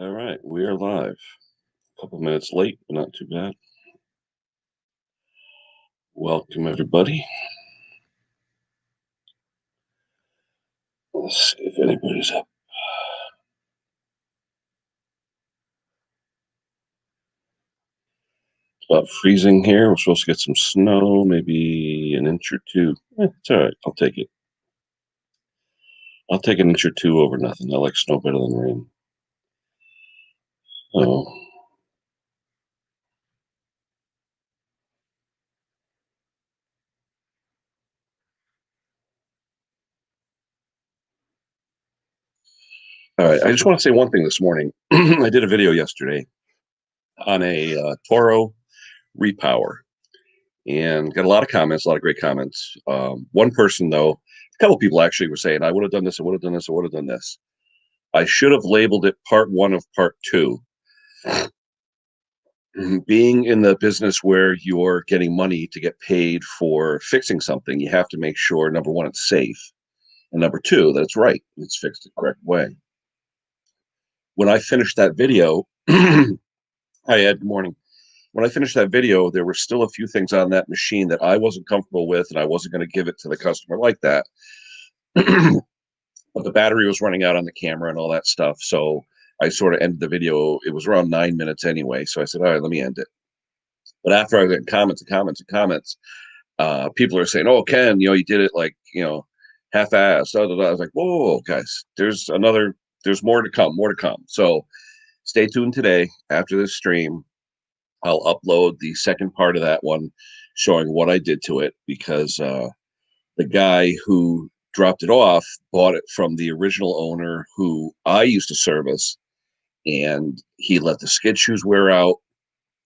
All right, we are live. A couple minutes late, but not too bad. Welcome, everybody. Let's see if anybody's up. It's about freezing here. We're supposed to get some snow, maybe an inch or two. It's all right. I'll take it. I'll take an inch or two over nothing. I like snow better than rain. Oh, all right. I just want to say one thing this morning. I did a video yesterday on a Toro repower and got a lot of comments, a lot of great comments. One person, though, a couple people actually were saying, I would have done this, I would have done this, I would have done this. I should have labeled it part one of part two. Being in the business where you're getting money to get paid for fixing something, you have to make sure, number one, it's safe, and number two, that it's right, it's fixed the correct way. When I finished that video, hi Ed, good morning. When I finished that video, there were still a few things on that machine that I wasn't comfortable with, and I wasn't going to give it to the customer like that. But the battery was running out on the camera and all that stuff. So I sort of ended the video. It was around 9 minutes anyway. So I said, all right, let me end it. But after I got comments and comments and comments, people are saying, oh, Ken, you did it like, half-assed. I was like, whoa, guys, there's more to come, more to come. So stay tuned today. After this stream, I'll upload the second part of that one showing what I did to it, because the guy who dropped it off bought it from the original owner who I used to service, and he let the skid shoes wear out.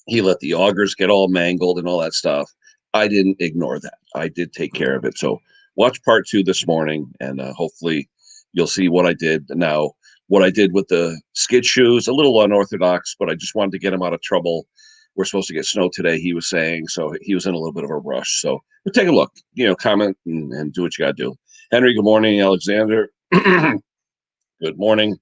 He let the augers get all mangled and all that stuff. I didn't ignore that. I did take care of it. So watch part two this morning, and hopefully you'll see what I did. Now, what I did with the skid shoes, a little unorthodox, but I just wanted to get him out of trouble. We're supposed to get snow today, he was saying, so he was in a little bit of a rush. So but take a look, comment and do what you got to do. Henry, good morning. Alexander, good morning.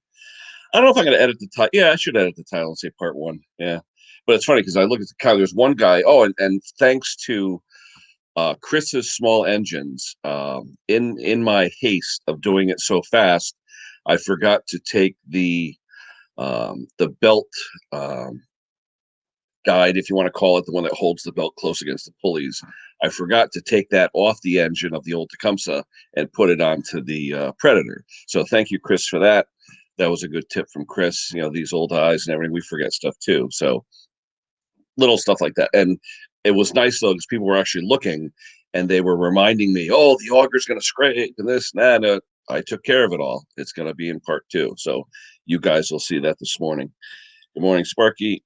I don't know if I'm going to edit the title. Yeah, I should edit the title and say part one. Yeah. But it's funny because I look at the title. There's one guy. Oh, and thanks to Chris's Small Engines, in my haste of doing it so fast, I forgot to take the belt guide, if you want to call it, the one that holds the belt close against the pulleys. I forgot to take that off the engine of the old Tecumseh and put it onto the Predator. So thank you, Chris, for that. That was a good tip from Chris. These old eyes and everything, we forget stuff too. So little stuff like that. And it was nice though, because people were actually looking and they were reminding me, oh, the auger's going to scrape and this and that. And I took care of it all. It's going to be in part two. So you guys will see that this morning. Good morning, Sparky.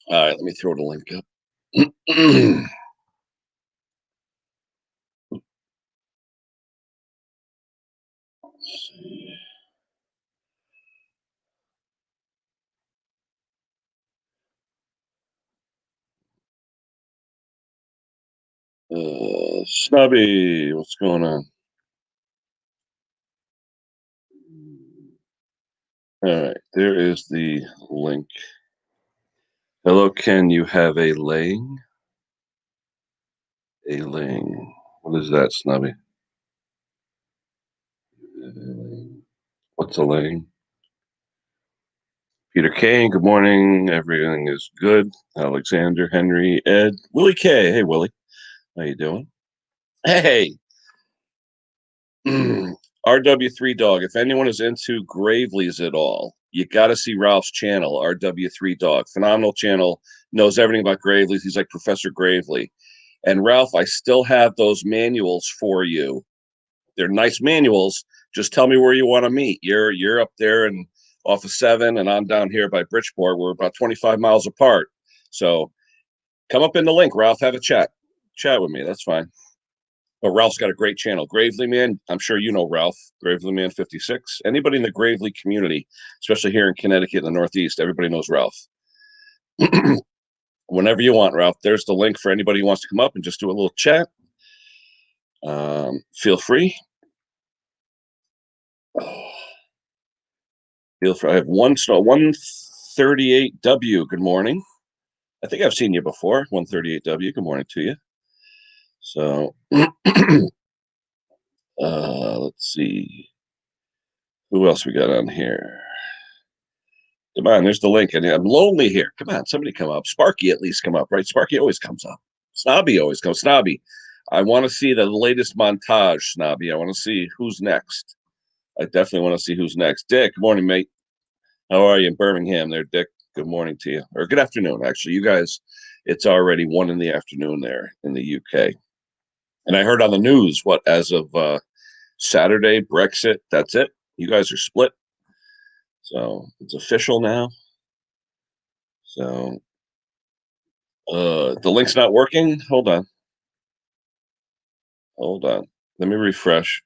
All right, let me throw the link up. Let's see. Snubby, what's going on? All right, there is the link. Hello, Ken, you have a laying? A laying. What is that, Snubby? What's a laying? Peter K, good morning. Everything is good. Alexander, Henry, Ed, Willie K. Hey, Willie. How you doing? Hey. RW3 Dog. If anyone is into Gravely's at all, you got to see Ralph's channel, RW3 Dog. Phenomenal channel. Knows everything about Gravely's. He's like Professor Gravely. And Ralph, I still have those manuals for you. They're nice manuals. Just tell me where you want to meet. You're up there and off of 7, and I'm down here by Bridgeport. We're about 25 miles apart. So come up in the link, Ralph. Have a chat. Chat with me. That's fine. But Ralph's got a great channel. Gravely Man, I'm sure you know Ralph. Gravely Man 56. Anybody in the Gravely community, especially here in Connecticut and the Northeast, everybody knows Ralph. Whenever you want, Ralph, there's the link for anybody who wants to come up and just do a little chat. Feel free. Feel free. I have 138W. Good morning. I think I've seen you before. 138W. Good morning to you. So, let's see. Who else we got on here? Come on, there's the link. And I'm lonely here. Come on, somebody come up. Sparky at least come up, right? Sparky always comes up. Snobby always comes. Snobby, I want to see the latest montage, Snobby. I want to see who's next. I definitely want to see who's next. Dick, good morning, mate. How are you in Birmingham there, Dick? Good morning to you. Or good afternoon, actually. You guys, it's already 1 in the afternoon there in the UK. And I heard on the news, as of Saturday, Brexit, that's it. You guys are split. So it's official now. So the link's not working. Hold on. Let me refresh.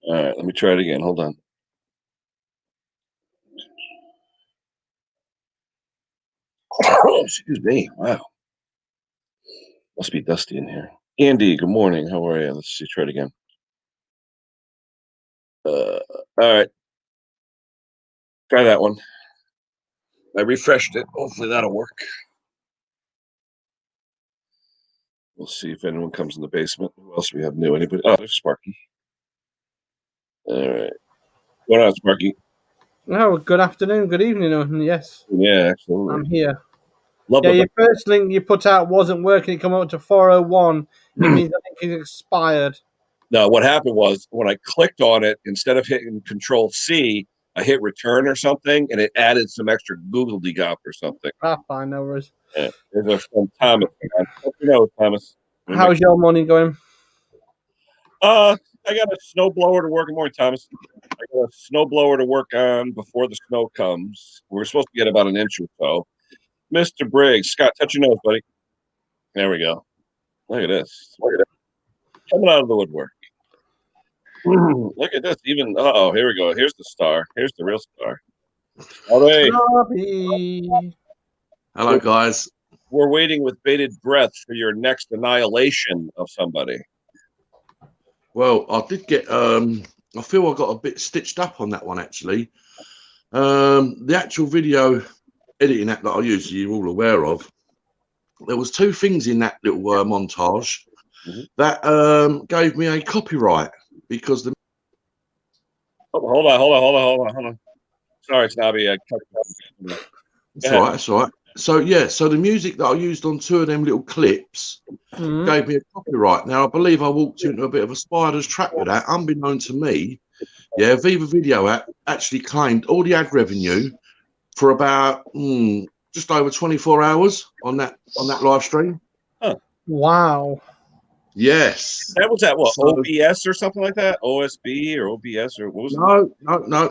All right, let me try it again. Hold on. Oh, excuse me. Wow. Must be dusty in here. Andy, good morning. How are you? Let's see. Try it again. All right. Try that one. I refreshed it. Hopefully that'll work. We'll see if anyone comes in the basement. Who else do we have new? Anybody? Oh, there's Sparky. All right. What on, Sparky? Oh, good afternoon, good evening. Yes, Yeah, absolutely. I'm here. Love your first link you put out wasn't working. It come up to 401. It means I think it's expired. No, what happened was when I clicked on it, instead of hitting Control C, I hit return or something, and it added some extra Google gop or something. Fine, no worries. Yeah, there's our friend Thomas. Thomas. How's your morning going? I got a snow blower to work. Good morning, Thomas. I got a snow blower to work on before the snow comes. We're supposed to get about an inch or so. Mr. Briggs, Scott, touch your nose, buddy. There we go. Look at this. Coming out of the woodwork. Look at this. Even here we go. Here's the star. Here's the real star. Hello, guys. We're waiting with bated breath for your next annihilation of somebody. Well, I did get. I feel I got a bit stitched up on that one actually. The actual video editing app that I use, you're all aware of. There was 2 things in that little montage that gave me a copyright because the. Hold on. Sorry, Snobby. That's all right. That's all right. So yeah, so the music that I used on 2 of them little clips gave me a copyright. Now I believe I walked into a bit of a spider's trap with that, unbeknown to me. Yeah, Viva Video app actually claimed all the ad revenue for about just over 24 hours on that live stream. Huh. Wow. Yes. That was that what, so, OBS or something like that? OSB or OBS or what was it?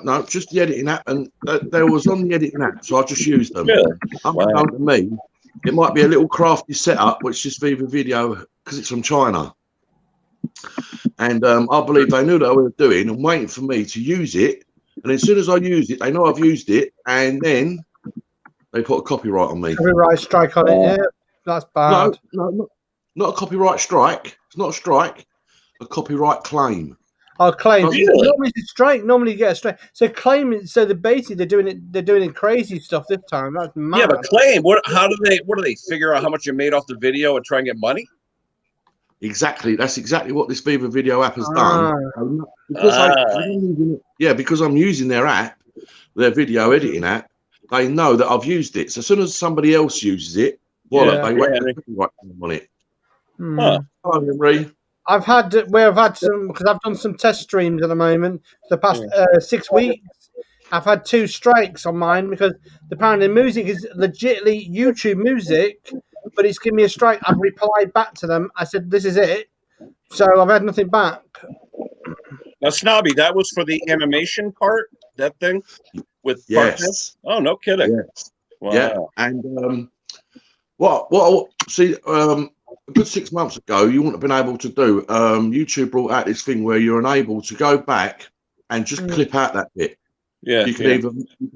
No, just the editing app, and there was on the editing app, so I just used them. Really? Unbeknown to me, it might be a little crafty setup, which is Viva Video because it's from China. And I believe they knew that I was doing and waiting for me to use it. And as soon as I use it, they know I've used it, and then they put a copyright on me. Copyright strike on it, yeah. That's bad. No, not a copyright strike. It's not a strike. A copyright claim. Oh, claim. Really? Normally it's a strike. Normally you get a strike. So claim it. So they're doing crazy stuff this time. That's mad. Yeah, but claim. What do they figure out how much you made off the video and try and get money? Exactly. That's exactly what this Viva Video app has done. Because I'm using their app, their video editing app, they know that I've used it. So as soon as somebody else uses it, they wait on it. Huh. Hello, Henry. I've had some, because I've done some test streams at the moment for the past 6 weeks. I've had 2 strikes on mine because apparently the music is legitimately YouTube music, but it's given me a strike. I've replied back to them. I said, this is it. So I've had nothing back. Now, Snobby, that was for the animation part, that thing? With yes. Oh, no kidding. Yes. Wow. Yeah. And a good 6 months ago, you wouldn't have been able to do. YouTube brought out this thing where you're unable to go back and just clip out that bit. Yeah. You can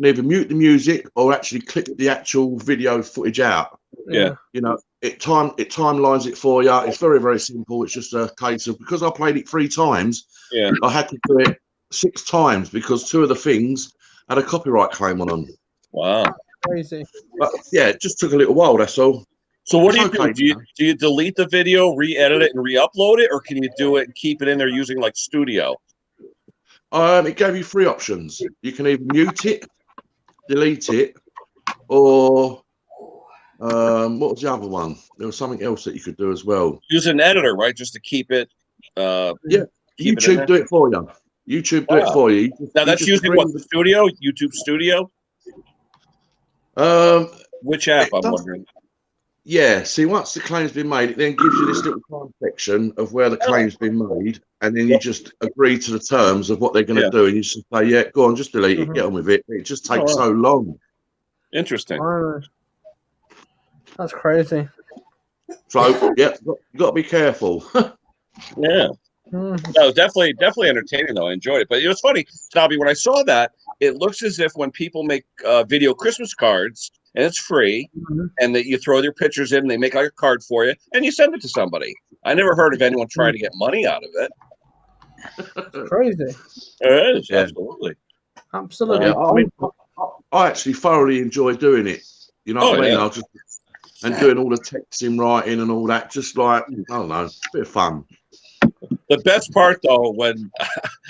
either mute the music or actually clip the actual video footage out. Yeah. You know, it timelines it for you. It's very, very simple. It's just a case of, because I played it 3 times, Yeah. I had to do it 6 times because 2 of the things had a copyright claim on them. Wow. Crazy. But yeah, it just took a little while, that's all. So what do you Okay, do? Do you delete the video, re-edit it, and re-upload it, or can you do it and keep it in there using like Studio? It gave you 3 options. You can either mute it, delete it, or what was the other one? There was something else that you could do as well. Use an editor, right? Just to keep it. YouTube do it for you. YouTube do it for you. Now that's using what, the Studio? YouTube Studio? Which app, I'm wondering? Yeah, see, once the claim's been made, it then gives you this little time section of where the claim's been made, and then you just agree to the terms of what they're going to do, and you just say, yeah, go on, just delete it, get on with it. It just takes so long. Interesting. That's crazy. So, yeah, you got to be careful. Yeah. No, definitely entertaining though. I enjoyed it. But it was funny, Snobby, when I saw that, it looks as if when people make video Christmas cards and it's free, and that you throw their pictures in, and they make like a card for you, and you send it to somebody. I never heard of anyone trying to get money out of it. Crazy. It is, absolutely. Absolutely. Yeah, I mean, I actually thoroughly enjoy doing it. You know what I mean? And doing all the texting, writing, and all that. Just like, I don't know, a bit of fun. The best part, though, when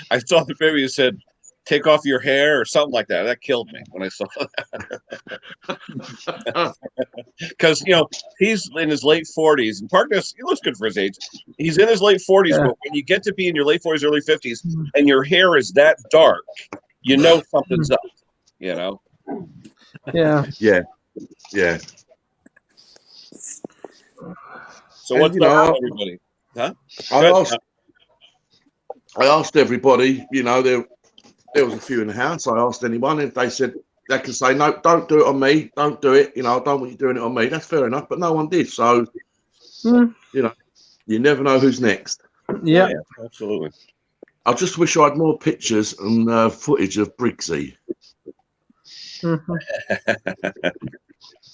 I saw the video, you said, take off your hair or something like that. That killed me when I saw that. Because, you know, he's in his late 40s. And Parkness, he looks good for his age. He's in his late 40s, but when you get to be in your late 40s, early 50s, and your hair is that dark, you know something's up, you know? Yeah. So what's up, everybody? Huh? I asked everybody, you know, there was a few in the house. I asked anyone if they said they could say, no, don't do it on me. Don't do it. You know, I don't want you doing it on me. That's fair enough. But no one did. So, you know, you never know who's next. Yeah, absolutely. I just wish I had more pictures and footage of Briggsy.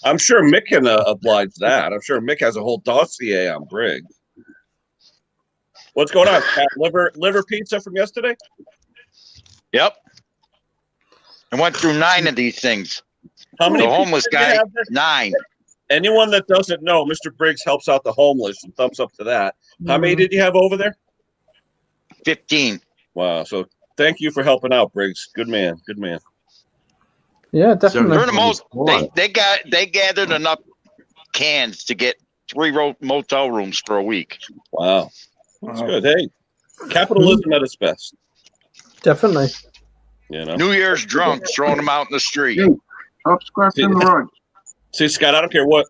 I'm sure Mick can oblige that. I'm sure Mick has a whole dossier on Briggs. What's going on, Pat? Liver pizza from yesterday? Yep. I went through 9 of these things. How many? The homeless guy, 9. Anyone that doesn't know, Mr. Briggs helps out the homeless. And thumbs up to that. How many did you have over there? 15. Wow. So thank you for helping out, Briggs. Good man. Good man. Yeah, definitely. For the most, they gathered enough cans to get 3 motel rooms for a week. Wow. That's good. Hey, capitalism at its best. Definitely. You know, New Year's drunk, throwing them out in the street. Stop scratching the rug. See, Scott, I don't care what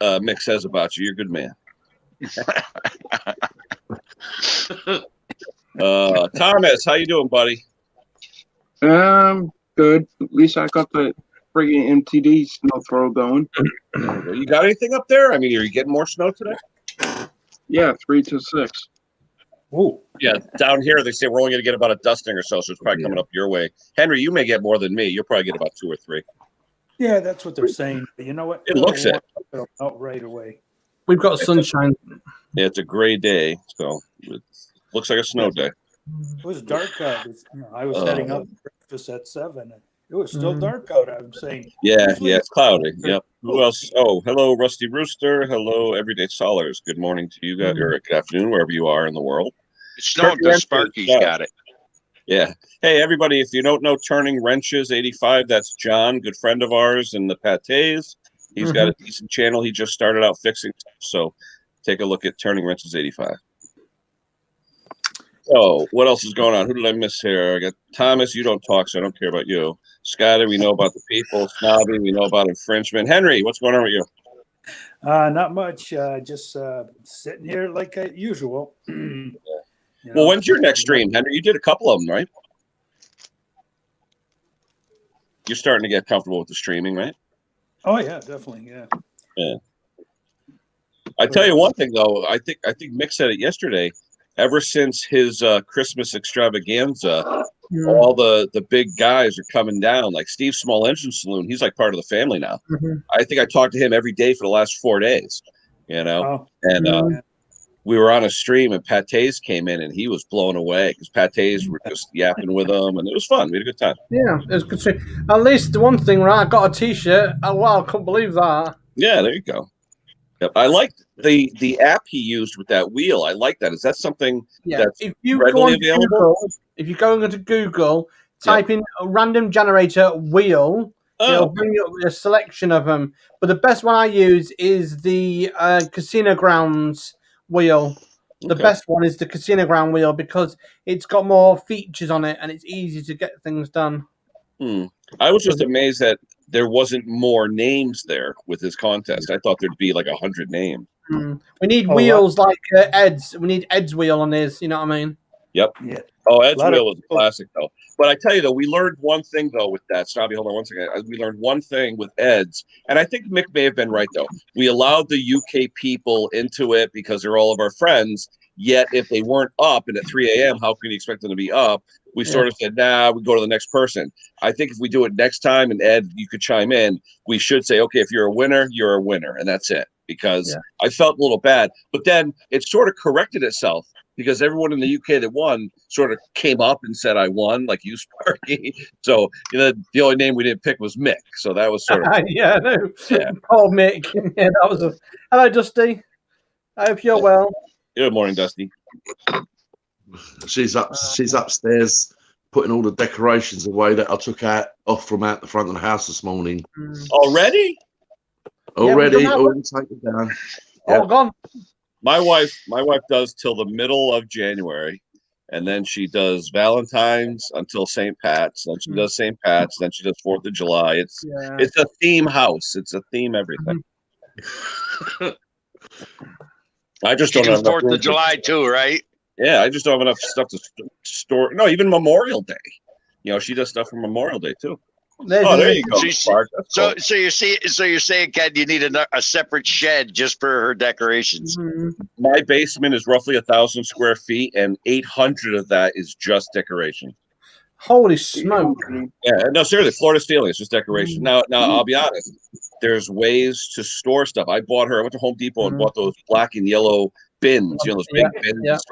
Mick says about you. You're a good man. Thomas, how you doing, buddy? Good. At least I got the friggin' MTD snow throw going. You got anything up there? I mean, are you getting more snow today? Yeah, 3 to 6. Oh, yeah. Down here, they say we're only going to get about a dusting or so it's probably coming up your way. Henry, you may get more than me. You'll probably get about 2 or 3. Yeah, that's what they're saying. But you know what? It looks it. It'll melt right away. We've got sunshine. Yeah, it's a gray day, so it looks like a snow day. It was dark out. I was heading up to breakfast at 7. And it was still dark out. I'm saying. Yeah, it's cloudy. Yep. Who else? Oh, hello, Rusty Rooster. Hello, Everyday Solars. Good morning to you guys, or good afternoon, wherever you are in the world. It snowed. The Sparky's got it. Yeah. Hey, everybody, if you don't know Turning Wrenches 85, that's John, good friend of ours in the Patés. He's got a decent channel. He just started out fixing stuff, so take a look at Turning Wrenches 85. So, what else is going on? Who did I miss here? I got Thomas. You don't talk, so I don't care about you. Scotty, we know about the people. Snobby, we know about infringement. Henry, what's going on with you? Not much. Just sitting here like usual. Well, when's your next stream, Henry? You did a couple of them, right? You're starting to get comfortable with the streaming, right? Oh yeah, definitely. Yeah. I tell you one thing though. I think Mick said it yesterday. Ever since his Christmas extravaganza, all the big guys are coming down. Like Steve Small Engine Saloon, he's like part of the family now. I think I talked to him every day for the last 4 days. You know, and we were on a stream, and Pates came in, and he was blown away because Pates were just yapping with him, and it was fun. We had a good time. Yeah, it was good. At least the one thing, right? I got a T-shirt. Oh wow, I couldn't believe that. Yeah, there you go. Yep. I liked the app he used with that wheel. I like that. Is that something that's if you readily go available? Google, if you go into Google, type in a random generator wheel, it'll bring you up a selection of them. But the best one I use is the Casino Grounds wheel. The best one is the Casino Ground wheel because it's got more features on it and it's easy to get things done. I was just amazed that there wasn't more names there with his contest. I thought there'd be like 100 names. We need wheels like Ed's. We need Ed's wheel on his. You know what I mean? Yep. Yeah. Oh, Ed's wheel is a classic though. But I tell you though, we learned one thing though with that. Snobby, hold on one second. We learned one thing with Ed's, and I think Mick may have been right though. We allowed the UK people into it because they're all of our friends. Yet if they weren't up and at 3 a.m., how can you expect them to be up? We sort of said, nah, we go to the next person. I think if we do it next time, and Ed, you could chime in, we should say, okay, if you're a winner, you're a winner. And that's it. Because I felt a little bad. But then it sort of corrected itself because everyone in the UK that won sort of came up and said, I won, like you, Sparky. So the only name we didn't pick was Mick. So that was sort of. Poor Mick. Yeah, that was hello, Dusty. I hope you're well. Good morning, Dusty. She's upstairs putting all the decorations away that I took off from out the front of the house this morning. Already? Already taken down. All gone. My wife does till the middle of January, and then she does Valentine's until St. Pat's. Then she does St. Pat's. Then she does 4th of July. It's a theme house. It's a theme everything. I just don't have enough 4th of July too, right? Yeah, I just don't have enough stuff to store. No, even Memorial Day. She does stuff for Memorial Day too. There you go. So you're saying, Ken, you need a separate shed just for her decorations. My basement is roughly 1,000 square feet, and 800 of that is just decoration. Holy smoke! Yeah, no, seriously, Florida Stealing is just decoration. Now, I'll be honest. There's ways to store stuff. I went to Home Depot and bought those black and yellow bins. Those big bins.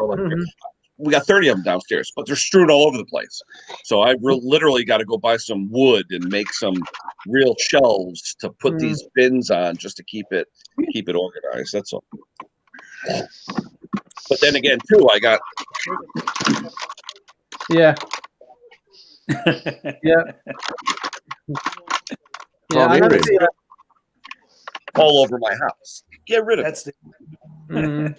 We got 30 of them downstairs, but they're strewn all over the place. So I literally got to go buy some wood and make some real shelves to put these bins on just to keep it organized. That's all. But then again, too, I got I never see that. All over my house. Get rid of it. No,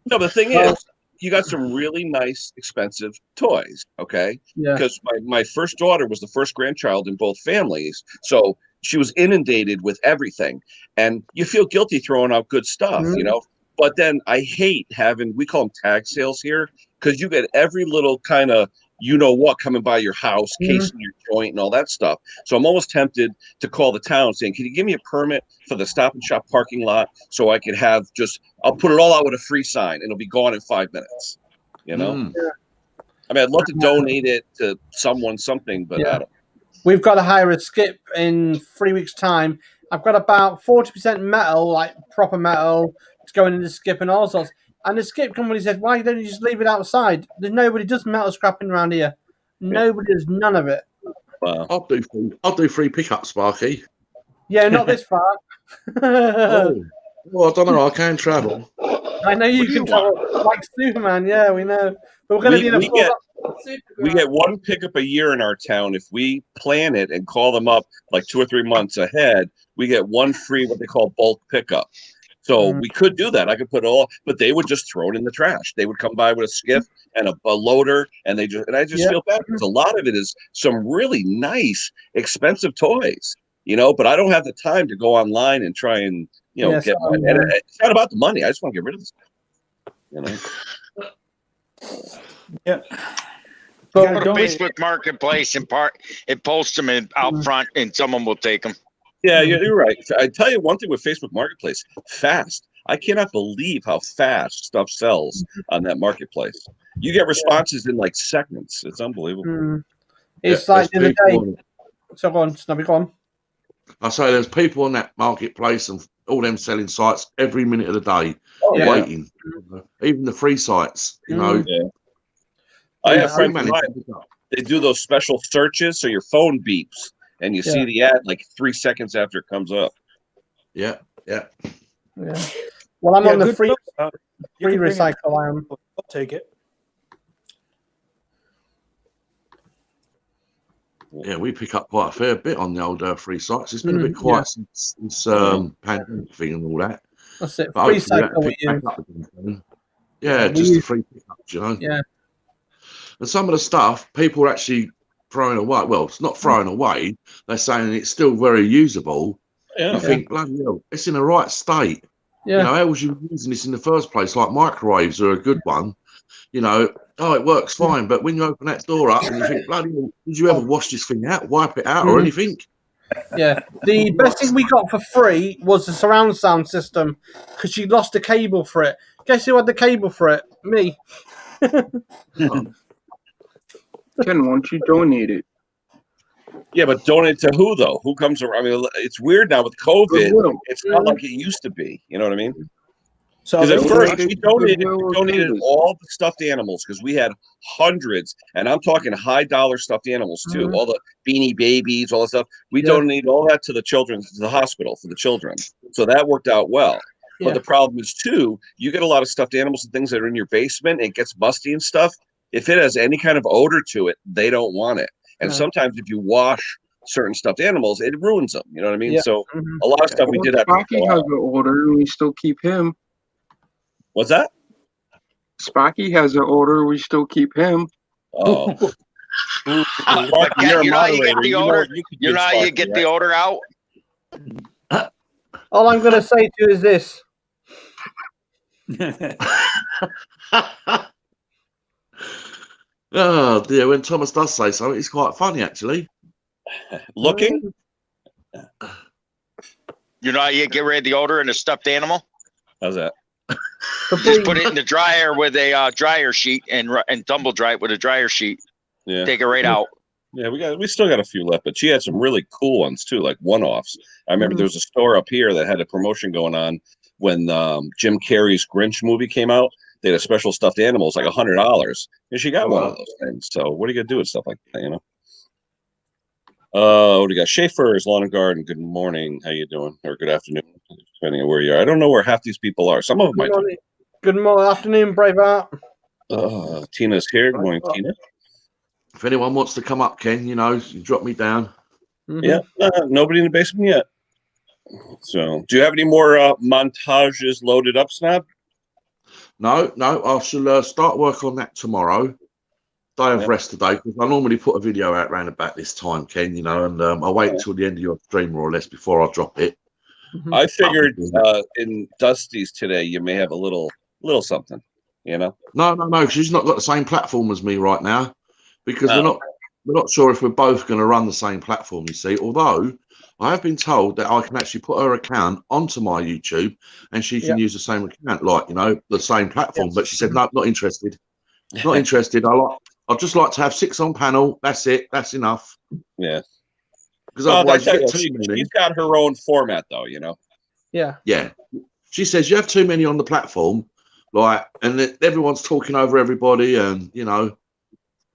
but the thing is, you got some really nice, expensive toys, okay? Because my first daughter was the first grandchild in both families, so she was inundated with everything. And you feel guilty throwing out good stuff, But then I hate having, we call them tag sales here, because you get every little kind of what coming by your house, casing your joint and all that stuff. So I'm almost tempted to call the town saying, can you give me a permit for the Stop and Shop parking lot so I could have I'll put it all out with a free sign and it'll be gone in 5 minutes. I mean, I'd love to donate it to someone, something, but I don't. We've got to hire a skip in 3 weeks' time. I've got about 40% metal, like proper metal, to go in the skip and all sorts. And the skip company said, why don't you just leave it outside? There's nobody does metal scrapping around here. Nobody does none of it. Wow. I'll do free pickup, Sparky. Yeah, not this far. Well, I don't know. I can travel. I know you can travel like Superman. Yeah, we know. But we're going to be in we get one pickup a year in our town. If we plan it and call them up like 2 or 3 months ahead, we get one free what they call bulk pickup. So we could do that. I could put but they would just throw it in the trash. They would come by with a skiff and a loader, and I just feel bad because a lot of it is some really nice, expensive toys, but I don't have the time to go online and try and, get it's not about the money. I just want to get rid of this. Yeah. Go to Facebook Marketplace and post them out front, and someone will take them. Yeah, you're right. I tell you one thing with Facebook Marketplace, fast. I cannot believe how fast stuff sells on that marketplace. You get responses in like seconds. It's unbelievable. It's like the other day. So go on, Snobby, go on. I say there's people on that marketplace and all them selling sites every minute of the day waiting. Even the free sites, you know. Yeah. I have friends of mine. They do those special searches, so your phone beeps and you see the ad like 3 seconds after it comes up. Yeah. Well, I'm on the free recycle. I'll take it. Yeah, we pick up quite a fair bit on the old free sites. It's been a bit quiet since pandemic thing and all that. That's it. Free cycle with you. Yeah, just the free pickups, you know. Yeah. And some of the stuff people are actually throwing away. Well, it's not throwing away. They're saying it's still very usable. Yeah. You think, bloody hell, it's in the right state. Yeah. You know, how was you using this in the first place? Like microwaves are a good one. You know, it works fine. But when you open that door up and you think, bloody hell, did you ever wash this thing out, wipe it out or anything? Yeah. The best thing we got for free was the surround sound system because she lost the cable for it. Guess who had the cable for it? Me. Ken, why don't you donate it? Yeah, but donate to who though? Who comes around? I mean, it's weird now with COVID. It's not like it used to be. You know what I mean? Because at first we donated all the stuffed animals because we had hundreds, and I'm talking high dollar stuffed animals too. All the Beanie Babies, all that stuff. We donated all that to the hospital for the children. So that worked out well. But the problem is too, you get a lot of stuffed animals and things that are in your basement. And it gets musty and stuff. If it has any kind of odor to it, they don't want it. And sometimes if you wash certain stuffed animals, it ruins them. You know what I mean? So a lot of stuff we did. Sparky has an order, and we still keep him. What's that? Sparky has an order. We still keep him. Oh. You know how you get the order? You know how you get the order out? All I'm going to say to you is this. Oh dear, when Thomas does say something, it's quite funny actually. Looking? You know how you get rid of the odor in a stuffed animal? How's that? Just put it in the dryer with a dryer sheet and tumble dry it with a dryer sheet. Yeah. Take it right out. Yeah, we still got a few left, but she had some really cool ones too, like one-offs. I remember there was a store up here that had a promotion going on when Jim Carrey's Grinch movie came out. They had a special stuffed animals, like $100, and she got one of those things. So what are you gonna do with stuff like that, you know? What do you got? Schaefer's Lawn and Garden. Good morning. How you doing? Or good afternoon, depending on where you are. I don't know where half these people are. Some of them might. Good morning, afternoon, Braveheart. Tina's here. Good morning, Tina. If anyone wants to come up, Ken, you know, you drop me down. Yeah, nobody in the basement yet. So, do you have any more montages loaded up, Snob? No. I shall start work on that tomorrow. Day of rest today, because I normally put a video out around about this time, Ken, you know, and I'll wait until the end of your stream more or less before I drop it. I figured in Dusty's today you may have a little something, you know. No, because she's not got the same platform as me right now, because we're not sure if we're both going to run the same platform. You see, although I have been told that I can actually put her account onto my YouTube and she can use the same account, like, you know, the same platform. But she said no, not interested. Not interested. I'd just like to have 6 on panel. That's it. That's enough. Yeah. Because otherwise, she's got her own format, though. You know. Yeah. Yeah. She says you have too many on the platform, like, and everyone's talking over everybody, and you know.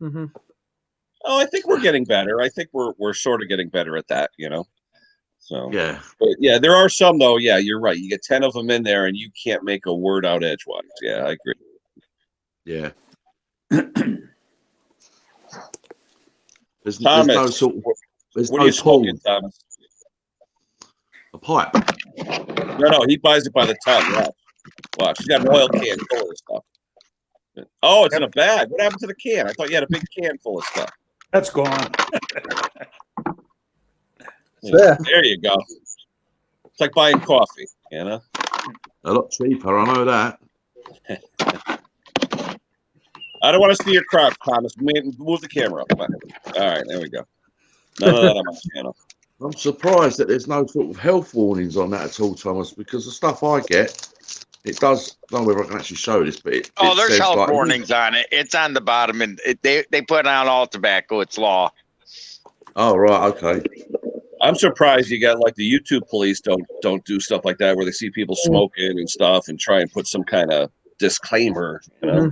Oh, I think we're getting better. I think we're sort of getting better at that. You know. So yeah. But yeah, there are some though. Yeah, you're right. You get 10 of them in there, and you can't make a word out edgewise. Yeah, I agree. Yeah. There's no sort of. There's what no are you smoking, Thomas? A pipe. No, he buys it by the ton. Watch. She's got an oil can full of stuff. Oh, it's in a bag. What happened to the can? I thought you had a big can full of stuff. That's gone. There you go. It's like buying coffee, you know? A lot cheaper, I know that. I don't want to see your crotch, Thomas. Move the camera up. All right, there we go. None of that on my channel. I'm surprised that there's no sort of health warnings on that at all, Thomas, because the stuff I get, it does. I don't know whether I can actually show this, but there's health warnings on it. It's on the bottom, and they put on all tobacco. It's law. Oh, right. Okay. I'm surprised you got like the YouTube police don't do stuff like that where they see people smoking and stuff and try and put some kind of disclaimer, you know.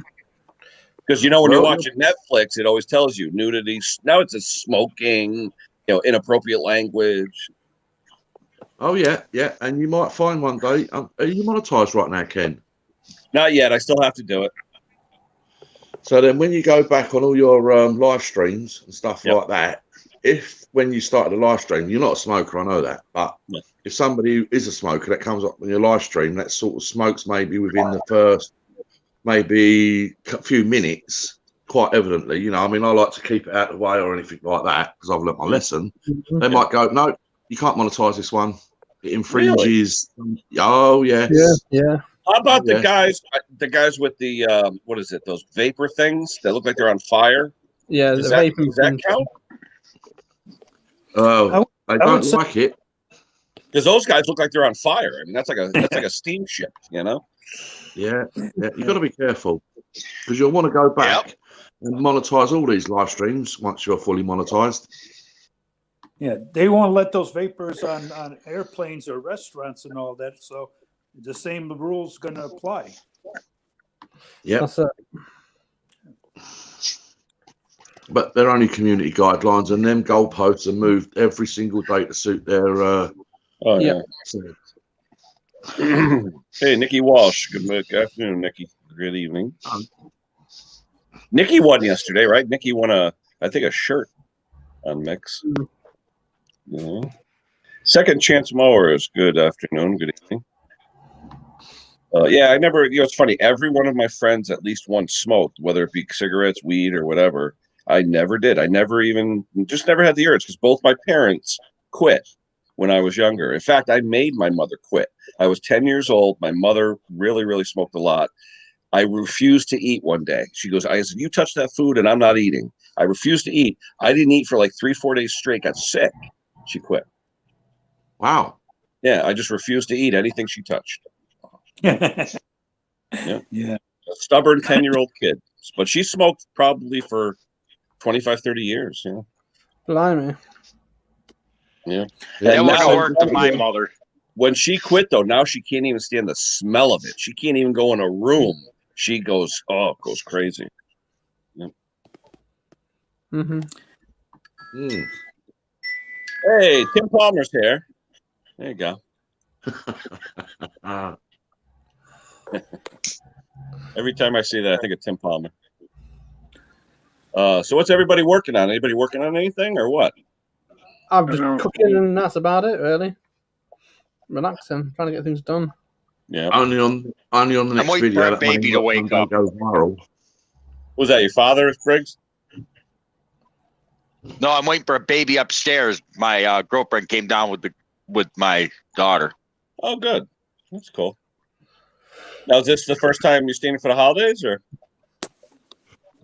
Because when you're watching Netflix, it always tells you nudity. Now it's a smoking, inappropriate language. Oh yeah, and you might find one day. Are you monetized right now, Ken? Not yet. I still have to do it. So then, when you go back on all your live streams and stuff like that, if when you started a live stream, you're not a smoker, I know that, but if somebody is a smoker that comes up on your live stream that sort of smokes maybe within the first maybe a few minutes, quite evidently, I mean, I like to keep it out of the way or anything like that because I've learnt my lesson. They might go, no, you can't monetize this one. It infringes. Really? Oh yes. Yeah. How about the guys with the what is it? Those vapor things that look like they're on fire? Yeah, does that count? Oh, I don't like it because those guys look like they're on fire. I mean, that's like a steamship, Yeah, you got to be careful because you'll want to go back and monetize all these live streams once you're fully monetized. Yeah, they won't let those vapors on airplanes or restaurants and all that. So the same rules going to apply. Yeah. But they're only community guidelines, and them goalposts are moved every single day to suit their. Hey, Nikki Walsh. Good afternoon, Nikki. Good evening. Nikki won yesterday, right? Nikki won I think a shirt on Mix. Second Chance Mowers. Good afternoon. Good evening. I never. It's funny. Every one of my friends at least once smoked, whether it be cigarettes, weed, or whatever. I never did. I never had the urge because both my parents quit when I was younger. In fact, I made my mother quit. I was 10 years old. My mother really, really smoked a lot. I refused to eat one day. She goes, I said, you touch that food and I'm not eating. I refused to eat. I didn't eat for like 3-4 days straight, got sick. She quit. Wow. Yeah, I just refused to eat anything she touched. Yeah. A stubborn 10-year-old kid. But she smoked probably for 25, 30 years. Yeah. Blimey. Yeah. That wouldn't work to my mother. When she quit, though, now she can't even stand the smell of it. She can't even go in a room. She goes crazy. Yeah. Hey, Tim Palmer's here. There you go. Every time I see that, I think of Tim Palmer. So what's everybody working on? Anybody working on anything or what? I'm just cooking and that's about it, really. Relaxing, trying to get things done. Yeah. Only on the next video that baby to wake up. Goes viral. Was that your father, Briggs? No, I'm waiting for a baby upstairs. My girlfriend came down with my daughter. Oh, good. That's cool. Now, is this the first time you're staying for the holidays, or?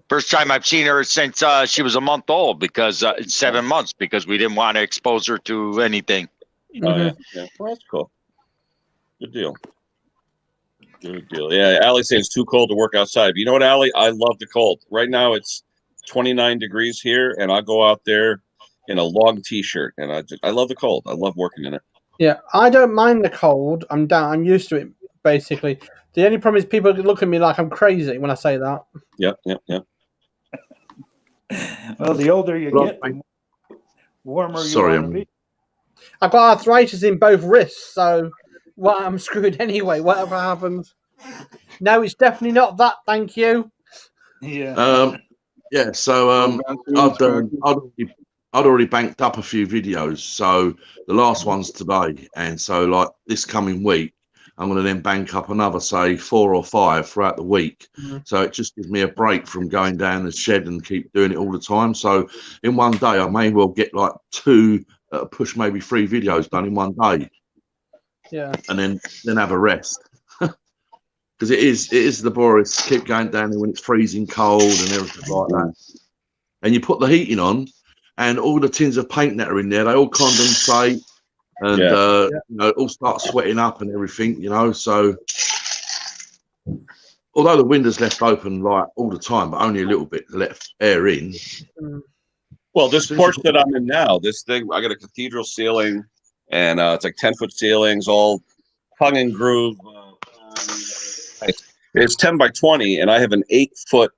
First time I've seen her since she was a month old, because 7 months, because we didn't want to expose her to anything. Oh, yeah. Well, that's cool. Good deal. Good deal. Yeah, Allie says it's too cold to work outside. But you know what, Allie? I love the cold. Right now it's 29 degrees here, and I'll go out there in a long T-shirt, and I love the cold. I love working in it. Yeah, I don't mind the cold. I'm used to it, basically. The only problem is people look at me like I'm crazy when I say that. Yep. Well, the older you get, the warmer you want to be. I've got arthritis in both wrists, so I'm screwed anyway, whatever happens. No, it's definitely not that, thank you. Yeah. So I'd already banked up a few videos. So the last one's today. And so like this coming week, I'm going to then bank up another, say, 4 or 5 throughout the week. So it just gives me a break from going down the shed and keep doing it all the time. So in one day, I may well get like 2, push maybe 3 videos done in one day. Yeah. And then have a rest. Because it is laborious to keep going down there when it's freezing cold and everything like that. And you put the heating on, and all the tins of paint that are in there, they all condensate. And it all starts sweating up and everything, so although the window's left open like all the time, but only a little bit to let air in, Well, this porch that I'm in now, this thing, I got a cathedral ceiling, and it's like 10-foot ceilings, all tongue and groove. It's 10 by 20, and I have an 8-foot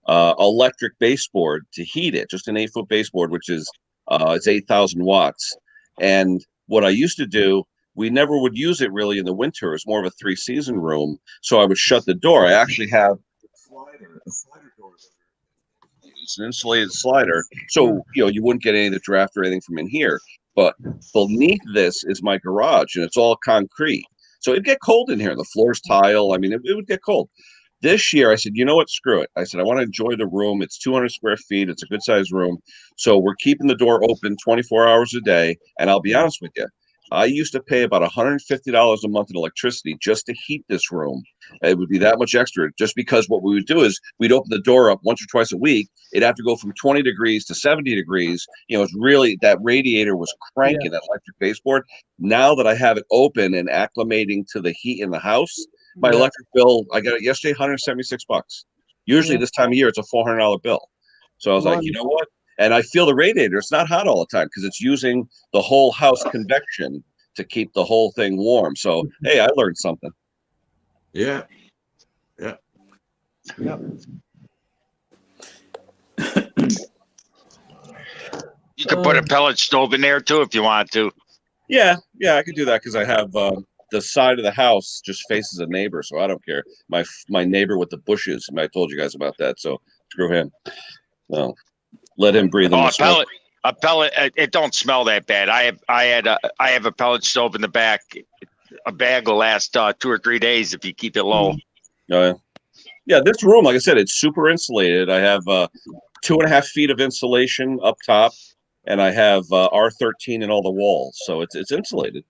electric baseboard to heat it. Just an 8-foot baseboard, which is it's 8,000 watts. And what I used to do, we never would use it really in the winter. It was more of a 3-season room, so I would shut the door. I actually have a slider door. It's an insulated slider, so you wouldn't get any of the draft or anything from in here. But beneath this is my garage, and it's all concrete, so it'd get cold in here. The floor's tile. I mean, it would get cold. This year, I said, you know what? Screw it. I said, I want to enjoy the room. It's 200 square feet. It's a good sized room, so we're keeping the door open 24 hours a day. And I'll be honest with you, I used to pay about $150 a month in electricity just to heat this room. It would be that much extra, just because what we would do is we'd open the door up once or twice a week. It'd have to go from 20 degrees to 70 degrees. It's really, that radiator was cranking that electric baseboard. Now that I have it open and acclimating to the heat in the house, my electric bill, I got it yesterday, $176. Usually this time of year, it's a $400 bill. So I was like, you know what? And I feel the radiator, it's not hot all the time because it's using the whole house convection to keep the whole thing warm. So, hey, I learned something. Yeah. Yep. You could put a pellet stove in there too if you want to. Yeah, I could do that because I have the side of the house just faces a neighbor, so I don't care. My neighbor with the bushes, I told you guys about that, so screw him. No. Let him breathe in the smoke. A pellet. It don't smell that bad. I have a pellet stove in the back. A bag will last 2 or 3 days if you keep it low. Yeah. This room, like I said, it's super insulated. I have 2.5 feet of insulation up top, and I have R13 in all the walls, so it's insulated.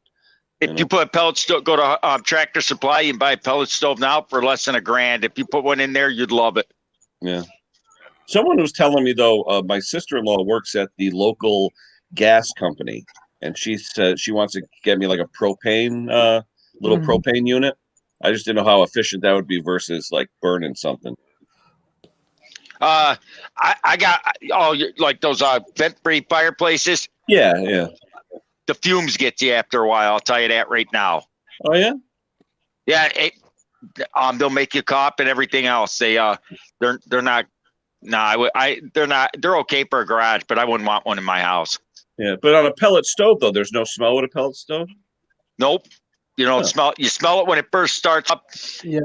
If you put a pellet stove, go to Tractor Supply. You can buy a pellet stove now for less than $1,000. If you put one in there, you'd love it. Yeah. Someone was telling me, though, my sister-in-law works at the local gas company, and she said she wants to get me like a propane, little propane unit. I just didn't know how efficient that would be versus like burning something. I got like those vent-free fireplaces. Yeah. The fumes get you after a while. I'll tell you that right now. Oh yeah. Yeah. They'll make you cough and everything else. They're not. No, they're not. They're okay for a garage, but I wouldn't want one in my house. Yeah, but on a pellet stove though, there's no smell with a pellet stove. Nope. You don't smell. You smell it when it first starts up. Yeah.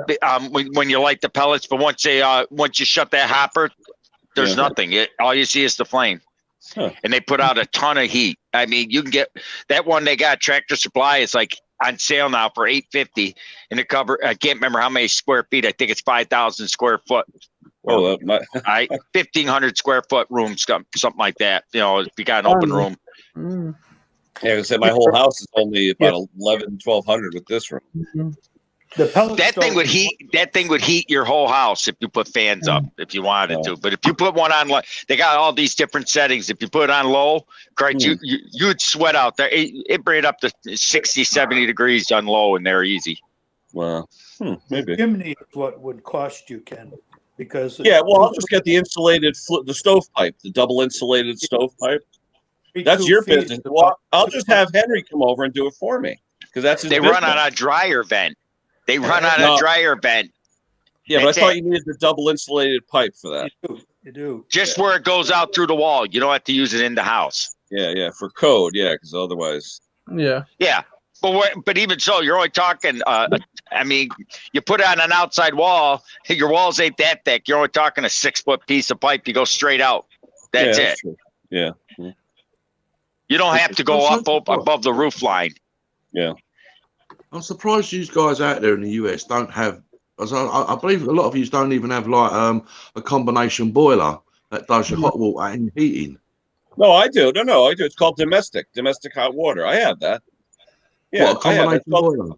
When you light the pellets, but once you shut that hopper, there's nothing. All you see is the flame. Huh. And they put out a ton of heat. I mean, you can get that one they got Tractor Supply. It's like on sale now for $850, and it cover. I can't remember how many square feet. I think it's 5,000 square foot. Or 1,500 square foot room, something like that. If you got an open room. Yeah, I said my whole house is only about 1,200 with this room. The pellet that thing would heat your whole house if you put fans up if you wanted to. But if you put one on, they got all these different settings. If you put it on low, you'd sweat out there. It bring it up to 60, 70 degrees on low, and they're easy. Wow, maybe. The chimney is what would cost you, Ken. Because I'll just get the insulated the stovepipe, the double insulated stovepipe. That's your business. Well, I'll just have Henry come over and do it for me because that's his business. Run on a dryer vent. They run on a dryer vent. Yeah, but I thought you needed the double insulated pipe for that. You do. Just where it goes out through the wall. You don't have to use it in the house. Yeah, for code. Yeah, because otherwise. Yeah. But even so, you're only talking. I mean, you put it on an outside wall. Your walls ain't that thick. You're only talking a 6-foot piece of pipe. You go straight out. That's it. True. Yeah. You don't have to go up above the roof line. Yeah. I'm surprised you guys out there in the US don't have. I believe a lot of you don't even have like a combination boiler that does your hot water and heating. No, I do. No, I do. It's called domestic hot water. I have that. Yeah, what, a combination boiler?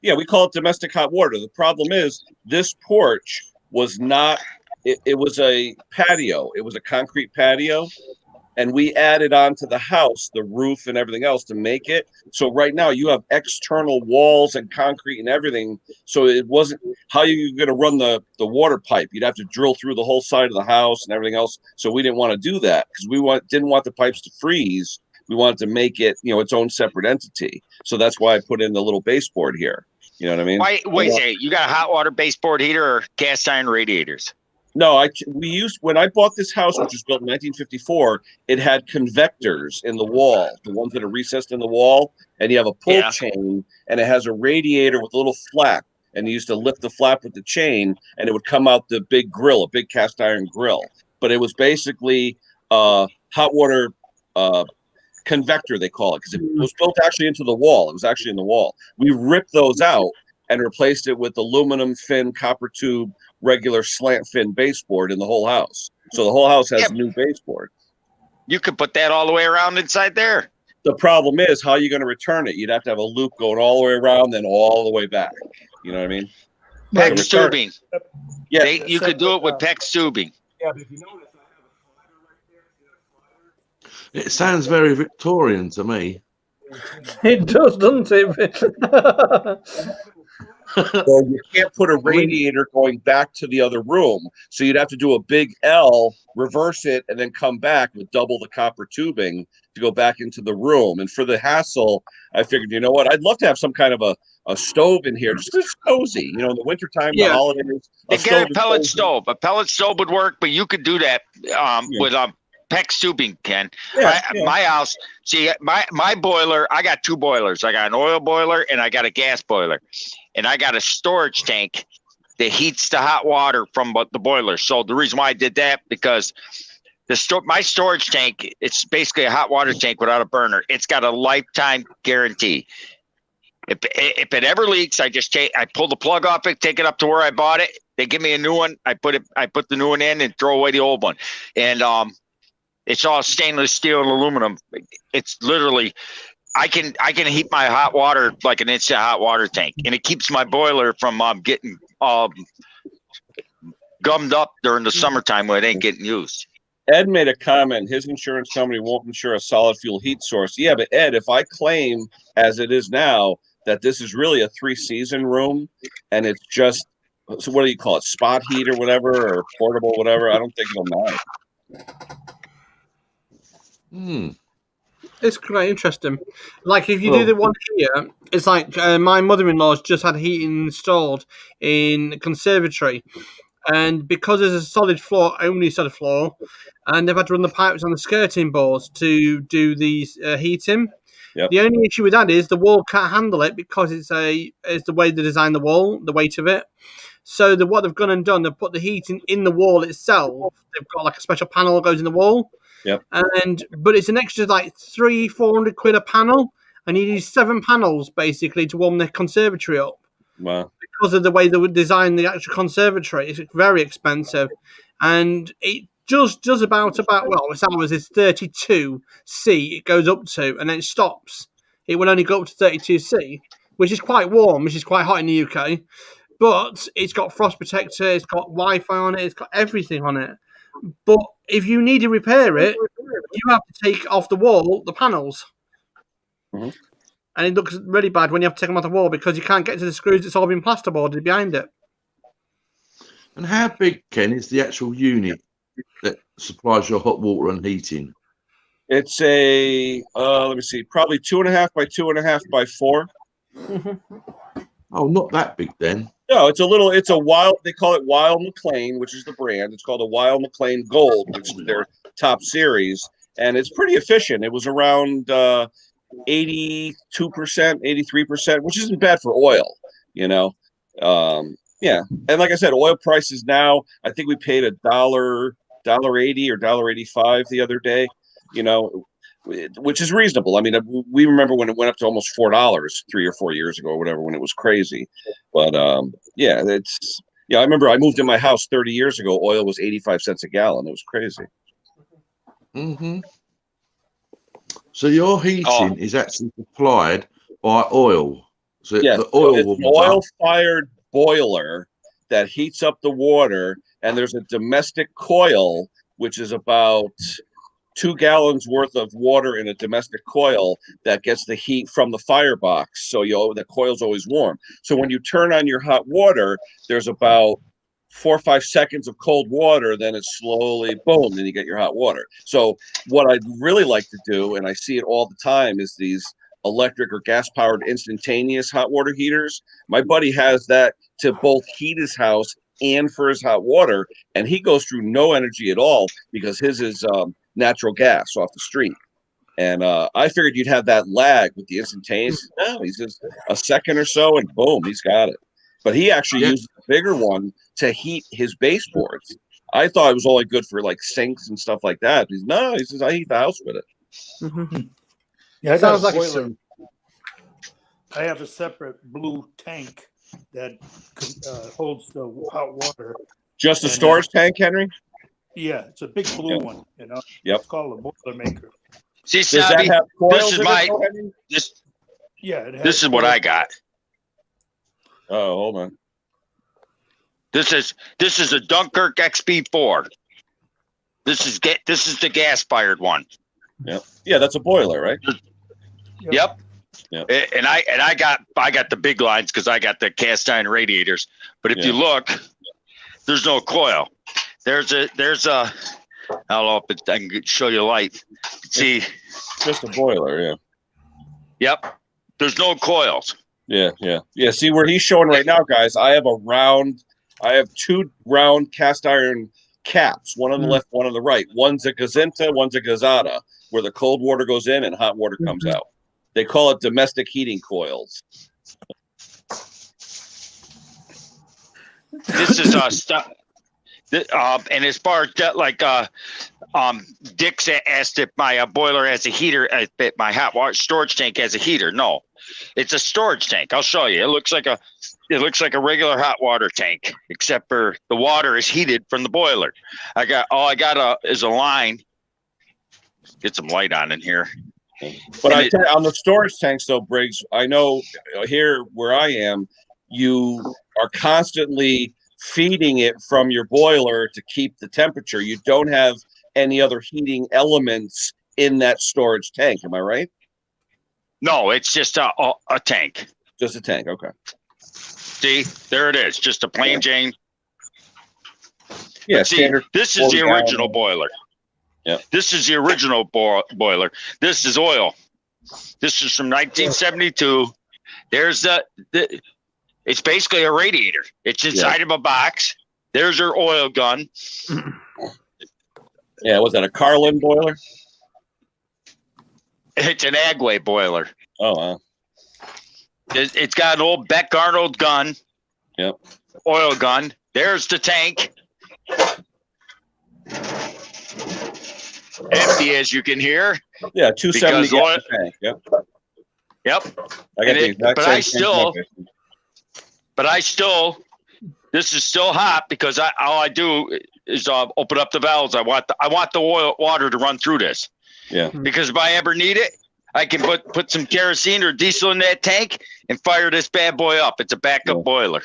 Yeah, we call it domestic hot water. The problem is this porch was not. It was a patio. It was a concrete patio, and we added on to the house the roof and everything else to make it. So right now you have external walls and concrete and everything. So it wasn't how are you going to run the water pipe? You'd have to drill through the whole side of the house and everything else. So we didn't want to do that because didn't want the pipes to freeze. We wanted to make it, its own separate entity. So that's why I put in the little baseboard here. You know what I mean? Wait a second. You got a hot water baseboard heater or cast iron radiators? No, when I bought this house, which was built in 1954, it had convectors in the wall, the ones that are recessed in the wall, and you have a pull chain, and it has a radiator with a little flap, and you used to lift the flap with the chain, and it would come out the big grill, a big cast iron grill. But it was basically hot water convector, they call it, because it was built actually into the wall. It was actually in the wall. We ripped those out and replaced it with aluminum fin, copper tube, regular slant fin baseboard in the whole house. So the whole house has a new baseboard. You could put that all the way around inside there. The problem is, how are you going to return it? You'd have to have a loop going all the way around, then all the way back. You know what I mean? PEX tubing. Yeah. You could do it with PEX tubing. Yeah, but if you notice, I have a slider right there. It sounds very Victorian to me. It does, doesn't it? So you can't put a radiator going back to the other room. So you'd have to do a big L, reverse it, and then come back with double the copper tubing to go back into the room. And for the hassle, I figured, you know what? I'd love to have some kind of a stove in here, just as cozy. In the wintertime, the holidays. Get a pellet stove. A pellet stove would work, but you could do that with PEX tubing, Ken. My house, see, my boiler, I got two boilers. I got an oil boiler and I got a gas boiler. And I got a storage tank that heats the hot water from the boiler. So the reason why I did that, because my storage tank, it's basically a hot water tank without a burner. It's got a lifetime guarantee. If it ever leaks, I pull the plug off it, take it up to where I bought it. They give me a new one. I put the new one in and throw away the old one. And it's all stainless steel and aluminum. It's literally, I can heat my hot water like an instant hot water tank, and it keeps my boiler from getting gummed up during the summertime when it ain't getting used. Ed made a comment. His insurance company won't insure a solid fuel heat source. Yeah, but Ed, if I claim, as it is now, that this is really a 3-season room, and it's just, so what do you call it, spot heat or whatever, or portable whatever, I don't think it'll matter. It's quite interesting. Like if you do the one here, it's like my mother-in-law's just had heating installed in the conservatory, and because there's a solid floor, only solid floor, and they've had to run the pipes on the skirting boards to do the heating. Yep. The only issue with that is the wall can't handle it because it's the way they designed the wall, the weight of it. So what they've gone and done, they've put the heating in the wall itself. They've got like a special panel that goes in the wall. Yep. But it's an extra like £300-400 a panel, and you need 7 panels basically to warm the conservatory up. Wow. Because of the way they would design the actual conservatory, it's very expensive, and it just does about it's ours is 32C. It goes up to, and then it stops. It will only go up to 32C, which is quite warm, which is quite hot in the UK. But it's got frost protector, it's got Wi-Fi on it, it's got everything on it. But if you need to repair it, you have to take off the wall the panels. Mm-hmm. And it looks really bad when you have to take them off the wall because you can't get to the screws. It's all been plasterboarded behind it. And how big, Ken, is the actual unit that supplies your hot water and heating? It's a, let me see, probably 2.5 by 2.5 by 4. Oh, not that big then. No, it's a Wild, they call it Wild McLean, which is the brand. It's called a Wild McLean Gold, which is their top series. And it's pretty efficient. It was around 82%, 83%, which isn't bad for oil, Yeah. And like I said, oil prices now, I think we paid $1.80 or $1.85 the other day, which is reasonable. I mean, we remember when it went up to almost $4 3 or 4 years ago or whatever, when it was crazy. But I remember I moved in my house 30 years ago. Oil was 85 cents a gallon. It was crazy. Mm-hmm. So your heating is actually supplied by oil. So yes, the oil it's an oil-fired boiler that heats up the water, and there's a domestic coil, which is about 2 gallons worth of water in a domestic coil that gets the heat from the firebox. So the coil's always warm. So when you turn on your hot water, there's about 4 or 5 seconds of cold water, then it's slowly boom, then you get your hot water. So what I'd really like to do, and I see it all the time, is these electric or gas powered instantaneous hot water heaters. My buddy has that to both heat his house and for his hot water, and he goes through no energy at all because his is natural gas off the street. And I figured you'd have that lag with the instantaneous. No, he's just a second or so, and boom, he's got it. But he actually uses a bigger one to heat his baseboards. I thought it was only good for like sinks and stuff like that. He says, I heat the house with it. Mm-hmm. Yeah, I Sounds got a like boiler. I have a separate blue tank that holds the hot water. Just a storage tank, Henry? Yeah, it's a big blue one. Yep. It's called a boiler maker. See, Does that have coils? This is my. This is what I got. Oh, hold on. This is a Dunkirk XP4. This is the gas fired one. Yep. Yeah, that's a boiler, right? Yep. And I got the big lines because I got the cast iron radiators. But if you look, there's no coil. There's a I don't know if I can show you light. See, just a boiler, yeah. Yep. There's no coils. Yeah. See where he's showing right now, guys. I have 2 round cast iron caps, one on the left, one on the right. One's a Gazinta, one's a Gazata, where the cold water goes in and hot water comes out. They call it domestic heating coils. This is stuff. And as far as that, like Dick asked if my boiler has a heater, if my hot water storage tank has a heater. No, it's a storage tank. I'll show you. It looks like a regular hot water tank, except for the water is heated from the boiler. All I got is a line. Get some light on in here. But on the storage tanks, though, Briggs, I know here where I am, you are constantly feeding it from your boiler to keep the temperature. You don't have any other heating elements in that storage tank. Am I right? No, it's just a tank. Just a tank. Okay. See, there it is. Just a plain Jane. Yeah. See, this is the original boiler. Yeah. This is the original boiler. This is oil. This is from 1972. There's it's basically a radiator. It's inside of a box. There's your oil gun. Yeah, was that a Carlin boiler? It's an Agway boiler. Oh, wow. It's got an old Beck Arnold gun. Yep. Oil gun. There's the tank. Empty, as you can hear. Yeah, 270 gallon tank. Yep. Yep. I got the exact same tank. But I still, this is still hot because all I do is open up the valves. I want the oil water to run through this. Yeah. Because if I ever need it, I can put some kerosene or diesel in that tank and fire this bad boy up. It's a backup boiler.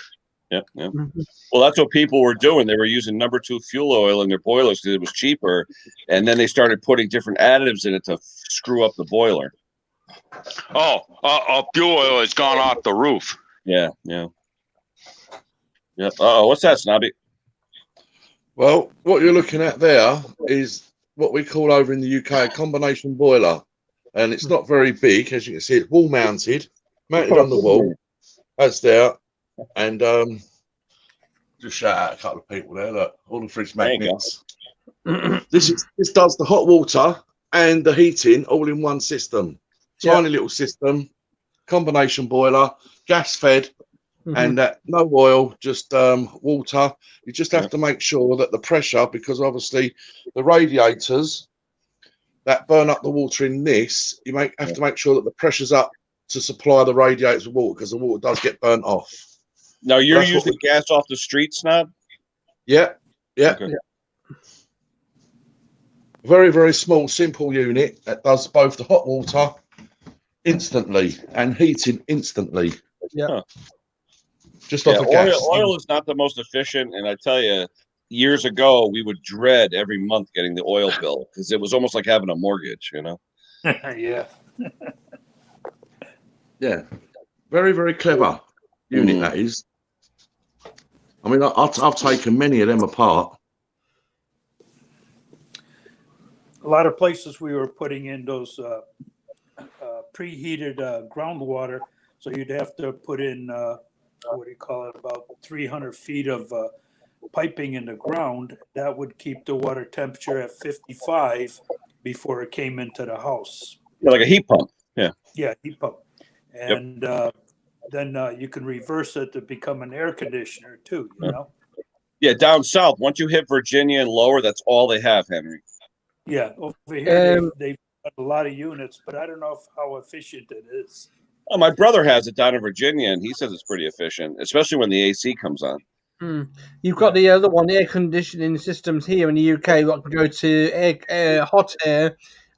Yep. Well, that's what people were doing. They were using number 2 fuel oil in their boilers because it was cheaper, and then they started putting different additives in it to screw up the boiler. Fuel oil has gone off the roof. Yeah. What's that, Snobby? Well, what you're looking at there is what we call over in the UK a combination boiler, and it's not very big, as you can see. It's wall mounted on the wall. That's there, and just shout out a couple of people there. Look, all the fridge magnets. This does the hot water and the heating all in one system. Tiny little system, combination boiler, gas fed. And no oil, just water. You just have to make sure that the pressure, because obviously the radiators that burn up the water in this, have to make sure that the pressure's up to supply the radiators with water, because the water does get burnt off. Now you're using gas off the street, Snob? Yeah. Okay. Very, very small, simple unit that does both the hot water instantly and heating instantly. Yeah. Just off the gas. Oil is not the most efficient, and I tell you, years ago, we would dread every month getting the oil bill because it was almost like having a mortgage, you know? Yeah. Yeah. Very, very clever unit, that is. I mean, I've taken many of them apart. A lot of places we were putting in those preheated groundwater, so you'd have to put in what do you call it, about 300 feet of piping in the ground. That would keep the water temperature at 55 before it came into the house. Yeah, like a heat pump. Yeah. Yeah, heat pump. And then you can reverse it to become an air conditioner too, you know? Yeah, down south, once you hit Virginia and lower, that's all they have, Henry. Yeah, over here they've got a lot of units, but I don't know how efficient it is. Oh, my brother has it down in Virginia, and he says it's pretty efficient, especially when the AC comes on. You've got the other one, the air conditioning systems here in the UK. What can go to hot air.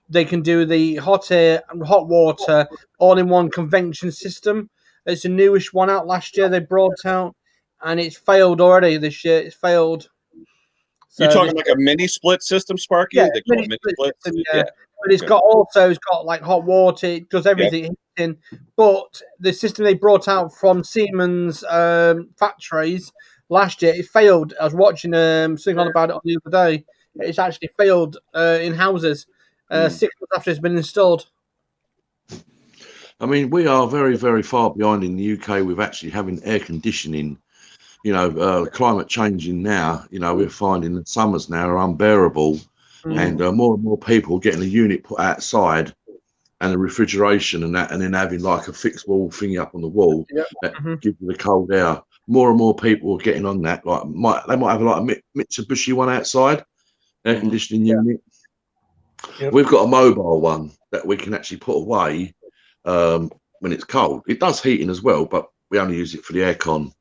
They can do the hot air and hot water all-in-one convection system. It's a newish one out last year. They brought out, and it's failed already this year. It's failed. So you're talking like a mini split system, Sparky? Yeah, they call it mini splits. System, yeah. But it's got like hot water. It does everything. Yeah. But the system they brought out from Siemens factories last year, it failed. I was watching something on about it on the other day. It's actually failed in houses 6 months after it's been installed. I mean, we are very, very far behind in the UK with actually having air conditioning. You know, climate changing now, you know, we're finding that summers now are unbearable, and more and more people getting a unit put outside and the refrigeration and that, and then having like a fixed wall thingy up on the wall that gives you the cold air. More and more people are getting on that. Like, they might have like a Mitsubishi one outside, air conditioning unit. Yep. We've got a mobile one that we can actually put away when it's cold. It does heating as well, but we only use it for the aircon.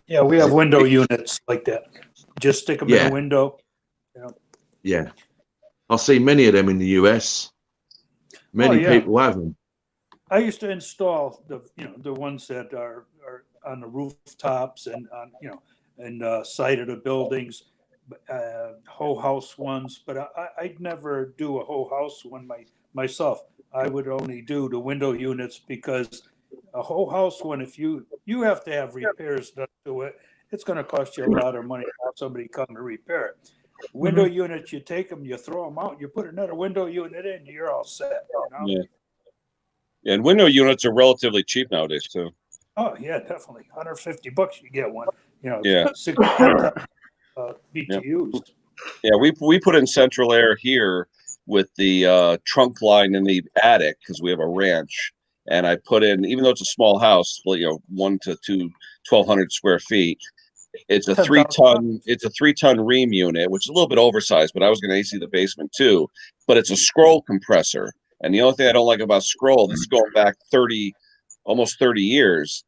Yeah, we have window units like that. Just stick them in a window. Yeah. I see many of them in the US. Many people have them. I used to install the ones that are on the rooftops and on and side of the buildings, whole house ones. But I'd never do a whole house one myself. I would only do the window units because a whole house one, if you have to have repairs done to it, it's going to cost you a lot of money to have somebody come and repair it. Window units, you take them, you throw them out, you put another window unit in, you're all set. You know? Yeah, and window units are relatively cheap nowadays too. Oh yeah, definitely. $150 you get one. You know, 6 BTUs. Yeah, we put in central air here with the trunk line in the attic because we have a ranch. And I put in, even though it's a small house, 1 to 2, 1,200 square feet. It's a 3-ton ream unit, which is a little bit oversized, but I was going to AC the basement too. But it's a scroll compressor. And the only thing I don't like about scroll, this is going back almost 30 years.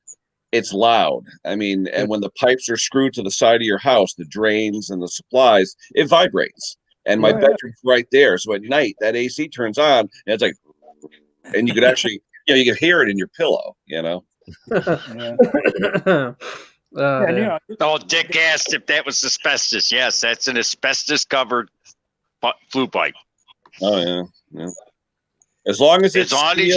It's loud. I mean, and when the pipes are screwed to the side of your house, the drains and the supplies, it vibrates. And my bedroom's right there. So at night, that AC turns on, and it's like, and you could actually, you could hear it in your pillow, you know? Dick asked if that was asbestos. Yes, that's an asbestos-covered flue pipe. Oh, yeah. As long as you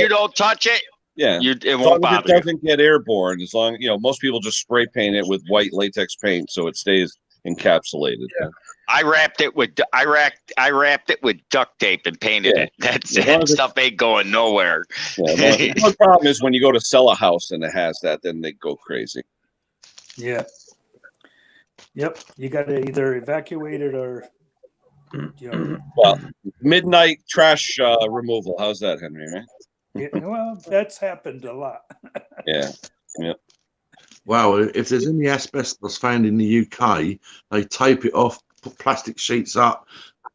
don't touch it, it won't bother you. It doesn't get airborne. As long most people just spray paint it with white latex paint so it stays encapsulated. Yeah. I wrapped it with duct tape and painted it. That stuff ain't going nowhere. The one problem is when you go to sell a house and it has that, then they go crazy. Yeah. Yep. You got to either evacuate it or. Well, midnight trash removal. How's that, Henry? Right? Yeah, well, that's happened a lot. Yeah. Wow, if there's any asbestos found in the UK, they tape it off, put plastic sheets up.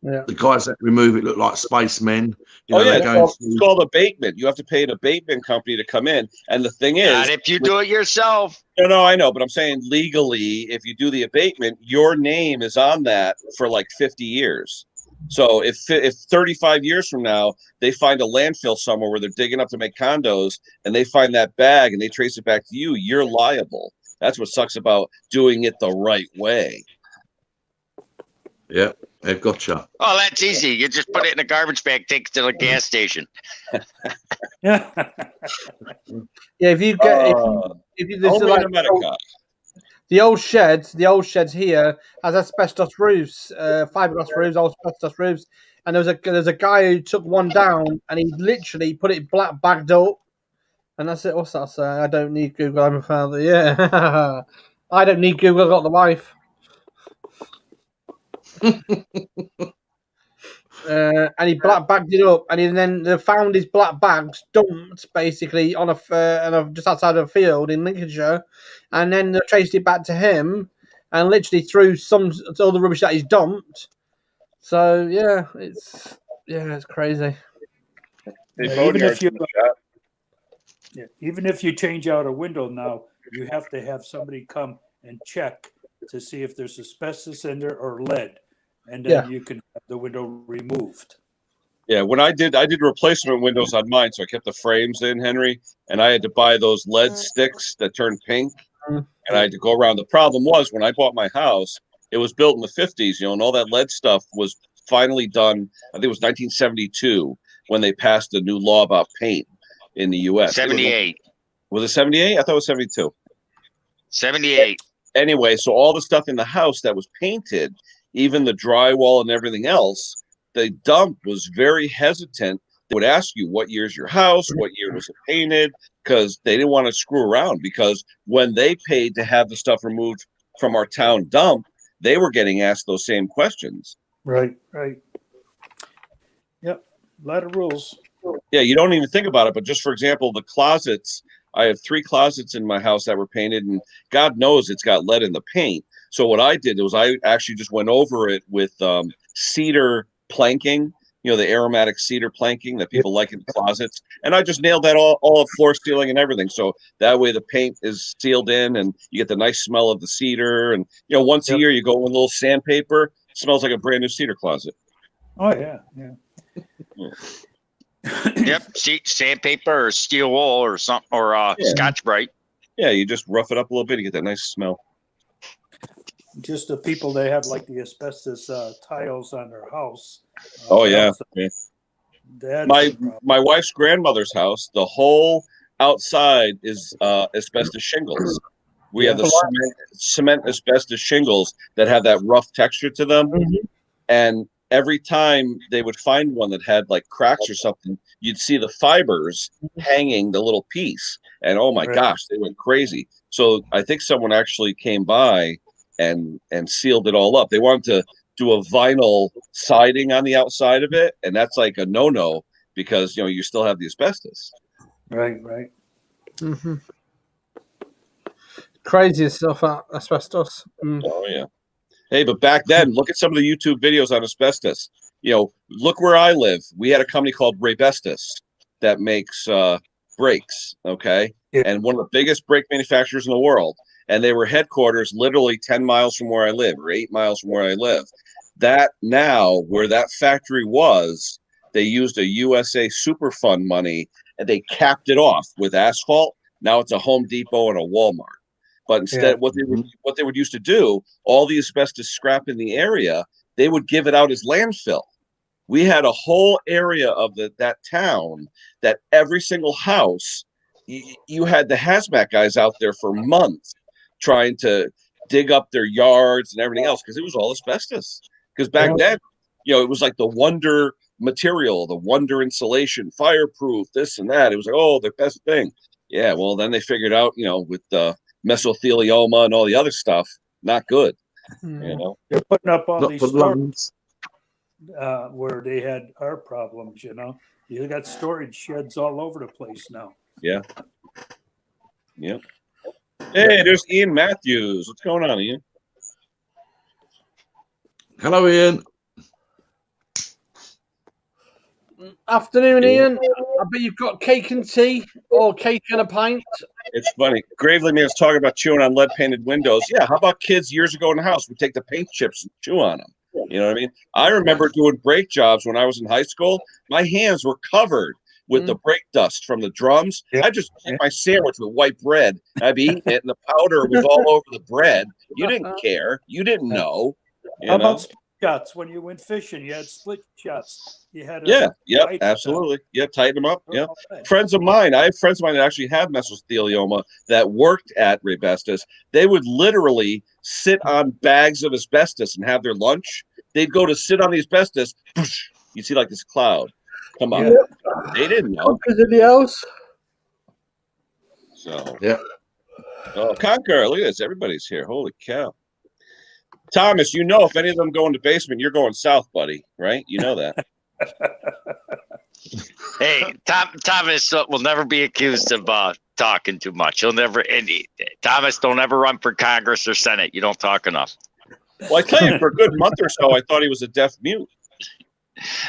Yeah. The guys that remove it look like spacemen. It's called abatement. You have to pay an abatement company to come in. And the thing is, not if you do it yourself. No, I know, but I'm saying legally, if you do the abatement, your name is on that for like 50 years. So if 35 years from now they find a landfill somewhere where they're digging up to make condos and they find that bag and they trace it back to you, you're liable. That's what sucks about doing it the right way. Yeah, they've got you. Oh, that's easy. You just put it in a garbage bag, take it to the gas station. Yeah. Yeah, if you get if you there's like the old sheds here has asbestos roofs, fiberglass roofs, old asbestos roofs, and there's a guy who took one down and he literally put it black bagged up, and that's it. What's that say? I don't need Google. I'm a father. Yeah, I don't need Google. I got the wife. And he black bagged it up, and then they found his black bags dumped basically on just outside of a field in Lincolnshire, and then they traced it back to him, and literally threw all the rubbish that he's dumped. So it's crazy. Even if you change out a window now, you have to have somebody come and check to see if there's asbestos in there or lead. And then you can have the window removed. Yeah, when I did replacement windows on mine, so I kept the frames in, Henry, and I had to buy those lead sticks that turn pink, and I had to go around. The problem was when I bought my house, it was built in the 50s, and all that lead stuff was finally done. I think it was 1972 when they passed a new law about paint in the U.S. 78. Was it 78? I thought it was 72. 78. Anyway, so all the stuff in the house that was painted, even the drywall and everything else, the dump was very hesitant. They would ask you, what year's your house? What year was it painted? Because they didn't want to screw around, because when they paid to have the stuff removed from our town dump, they were getting asked those same questions. Right. Yep. A lot of rules. Yeah, you don't even think about it. But just for example, the closets, I have 3 closets in my house that were painted, and God knows it's got lead in the paint. So what I did was I actually just went over it with cedar planking, the aromatic cedar planking that people like in the closets. And I just nailed that all floor ceiling and everything. So that way the paint is sealed in and you get the nice smell of the cedar. And, once a year you go with a little sandpaper, it smells like a brand new cedar closet. Oh, yeah. Yep, sandpaper or steel wool or something, or Scotch-Brite. Yeah, you just rough it up a little bit, you get that nice smell. Just the people that have like the asbestos tiles on their house. Oh yeah. My wife's grandmother's house, the whole outside is asbestos shingles. We have the cement asbestos shingles that have that rough texture to them. And every time they would find one that had like cracks or something, you'd see the fibers hanging the little piece. And oh my gosh, they went crazy. So I think someone actually came by and sealed it all up. They wanted to do a vinyl siding on the outside of it, and that's like a no-no because you still have the asbestos. Right. Crazy stuff, asbestos. Oh yeah. Hey, but back then, look at some of the YouTube videos on asbestos. Look where I live. We had a company called Raybestos that makes brakes. Okay, and one of the biggest brake manufacturers in the world. And they were headquarters literally 10 miles from where I live, or 8 miles from where I live. That now, where that factory was, they used a USA Superfund money and they capped it off with asphalt. Now it's a Home Depot and a Walmart. But instead, what they would used to do, all the asbestos scrap in the area, they would give it out as landfill. We had a whole area of that town that every single house, you had the hazmat guys out there for months trying to dig up their yards and everything else because it was all asbestos. Because back then, it was like the wonder material, the wonder insulation, fireproof, this and that. It was like, the best thing. Yeah, well, then they figured out, with the mesothelioma and all the other stuff, not good. They're putting up all these stores where they had our problems. You got storage sheds all over the place now. Yeah. Hey, there's Ian Matthews. What's going on, Ian? Hello, Ian. Afternoon, Ian. I bet you've got cake and tea or cake and a pint. It's funny. Gravely Man was talking about chewing on lead-painted windows. Yeah, how about kids years ago in the house would take the paint chips and chew on them? You know what I mean? I remember doing brake jobs when I was in high school. My hands were covered with the brake dust from the drums. I just ate my sandwich with white bread. I'd be eating it, and the powder was all over the bread. You didn't care. You didn't know. How about shots when you went fishing. You had split shots. You had absolutely. Tighten them up. Yeah. Friends of mine, I have friends of mine that actually have mesothelioma that worked at Rebestos. They would literally sit on bags of asbestos and have their lunch. They'd go to sit on the asbestos. You see like this cloud come up. They didn't know. Anybody else? So oh, Conquer, look at this. Everybody's here. Holy cow. Thomas, if any of them go in the basement, you're going south, buddy, right? You know that. Hey, Thomas will never be accused of talking too much. He'll never. Thomas, don't ever run for Congress or Senate. You don't talk enough. Well, I tell you, for a good month or so, I thought he was a deaf mute.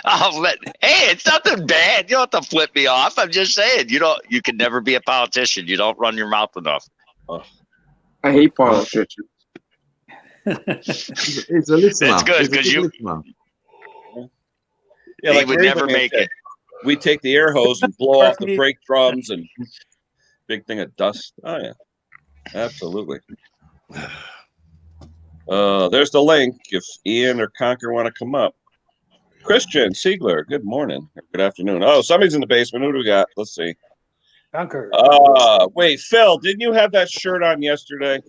Oh, hey, it's nothing bad. You don't have to flip me off. I'm just saying, you can never be a politician. You don't run your mouth enough. Oh. I hate politicians. It's a listener. That's good because you. Yeah, he would never make it. We take the air hose and blow off the brake drums and big thing of dust. Oh yeah, absolutely. There's the link if Ian or Conquer want to come up. Christian Siegler, good morning. Good afternoon. Oh, somebody's in the basement. Who do we got? Let's see. Conquer. Wait, Phil, didn't you have that shirt on yesterday?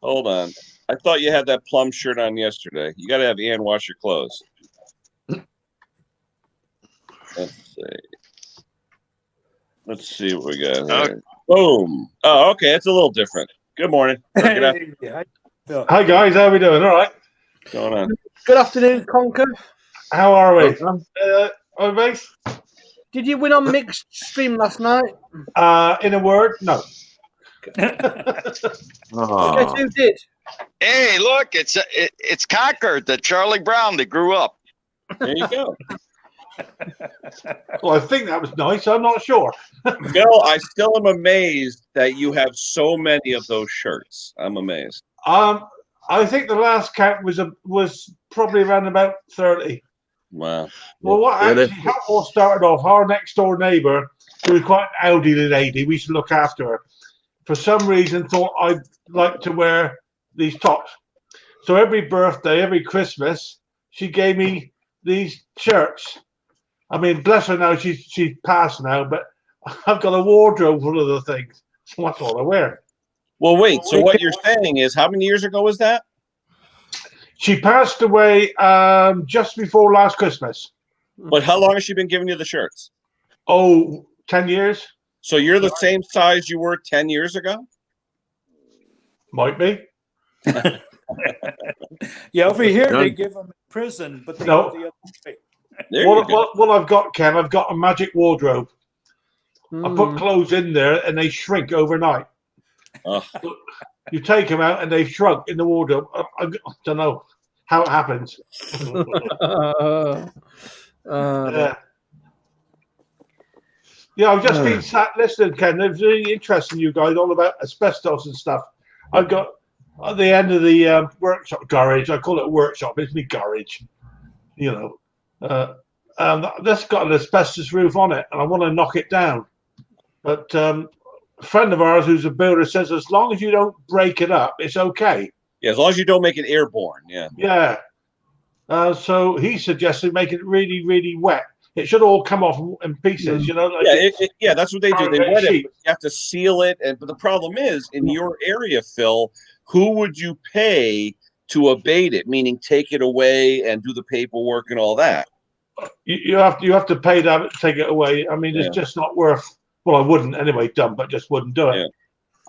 Hold on. I thought you had that plum shirt on yesterday. You got to have Ian wash your clothes. Let's see what we got here. Boom. Oh, okay. It's a little different. Good morning. Good afternoon. Hi, guys. How are we doing? All right. What's going on? Good afternoon, Conquer. How are we? Base? Did you win on mixed stream last night? In a word, no. Guess who did? Hey, look, it's Conquer, the Charlie Brown that grew up. There you go. Well, I think that was nice. I'm not sure. Bill, I still am amazed that you have so many of those shirts. I'm amazed. I think the last count was probably around about 30. Wow. Well, how it all started off, our next door neighbour, who was quite an elderly lady, we used to look after her, for some reason thought I'd like to wear these tops. So every birthday, every Christmas, she gave me these shirts. I mean, bless her now, she's passed now, but I've got a wardrobe full of the things. So that's all I wear. Well, wait, so what you're saying is, how many years ago was that? She passed away just before last Christmas. But how long has she been giving you the shirts? Oh, 10 years. So you're the same size you were 10 years ago? Might be. Yeah, over here they give them in prison, but they go the other way. What I've got, Ken, I've got a magic wardrobe. I put clothes in there and they shrink overnight. You take them out and they've shrunk in the wardrobe. I don't know how it happens. I've just been sat listening, Ken. It's really interesting, you guys, all about asbestos and stuff. I've got at the end of the workshop garage. I call it a workshop. It's my garage. That's got an asbestos roof on it, and I want to knock it down. But a friend of ours who's a builder says as long as you don't break it up, it's okay. Yeah, as long as you don't make it airborne. Yeah. Yeah. So he suggested making it really, really wet. It should all come off in pieces, Yeah, that's what they do. They wet it. You have to seal it. But the problem is, in your area, Phil, who would you pay to abate it? Meaning take it away and do the paperwork and all that. You have to pay to take it away. I mean, it's just not worth. Well, I wouldn't anyway, but just wouldn't do it. Yeah.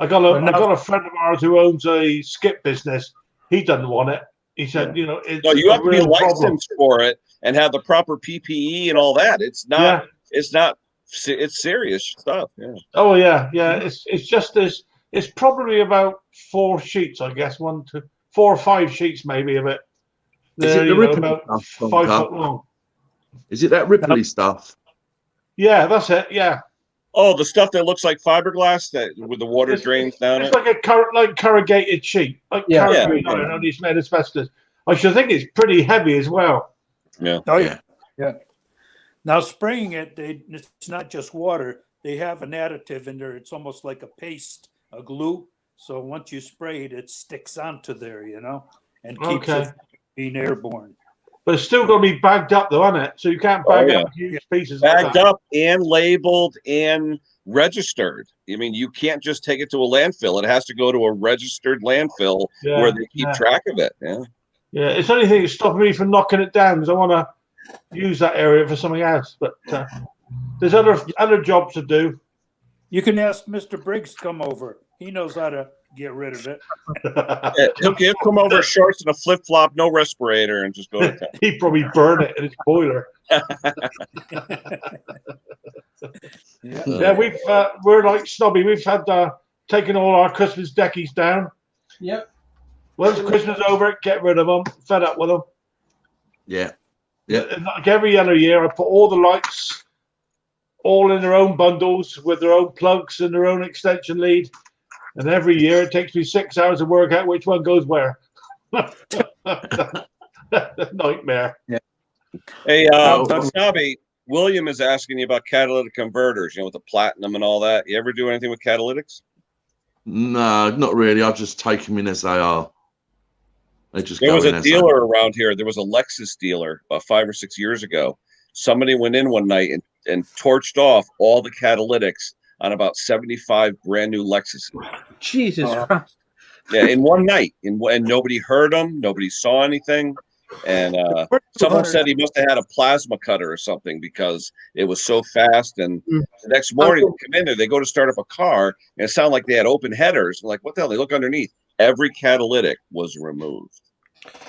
I got a friend of ours who owns a skip business. He doesn't want it. He said, you have to be licensed for it and have the proper PPE and all that. It's not. It's serious stuff. Yeah. Oh yeah. It's just this. It's probably about 4 sheets, I guess. 4 or 5 sheets, maybe of it. Is it the Ripley about stuff? 5 foot long. Is it that Ripley stuff? Yeah, that's it. Yeah. Oh, the stuff that looks like fiberglass with the water drains down it. It's like corrugated sheet, corrugated iron, only it's made of asbestos. I should think it's pretty heavy as well. Yeah. Oh yeah. Now spraying it, it's not just water. They have an additive in there. It's almost like a paste, a glue. So once you spray it, it sticks onto there, and keeps it being airborne. But it's still going to be bagged up, though, isn't it? So you can't bag up huge pieces. Bagged up and labeled and registered. I mean, you can't just take it to a landfill. It has to go to a registered landfill where they keep track of it. Yeah. Yeah, it's the only thing that's stopping me from knocking it down because I want to use that area for something else. But there's other jobs to do. You can ask Mr. Briggs to come over. He knows how to get rid of it. He'll come over shorts and a flip flop, no respirator, and just go to town. He'd probably burn it in his boiler. Yeah, we're like snobby. We've had taken all our Christmas deckies down. Yep. Once Christmas over, get rid of them. Fed up with them. Yeah. Like every other year, I put all the lights all in their own bundles with their own plugs and their own extension lead. And every year, it takes me 6 hours to work out which one goes where. Nightmare. Yeah. Hey, Snobby, William is asking you about catalytic converters, with the platinum and all that. You ever do anything with catalytics? No, not really. I've just take them in as they are. There was a dealer around here. There was a Lexus dealer about 5 or 6 years ago. Somebody went in one night and torched off all the catalytics on about 75 brand new Lexuses. Jesus Christ. Yeah, in one night. And nobody heard them. Nobody saw anything. And someone said he must have had a plasma cutter or something because it was so fast. And the next morning they come in there, they go to start up a car, and it sounded like they had open headers. I'm like, what the hell? They look underneath. Every catalytic was removed.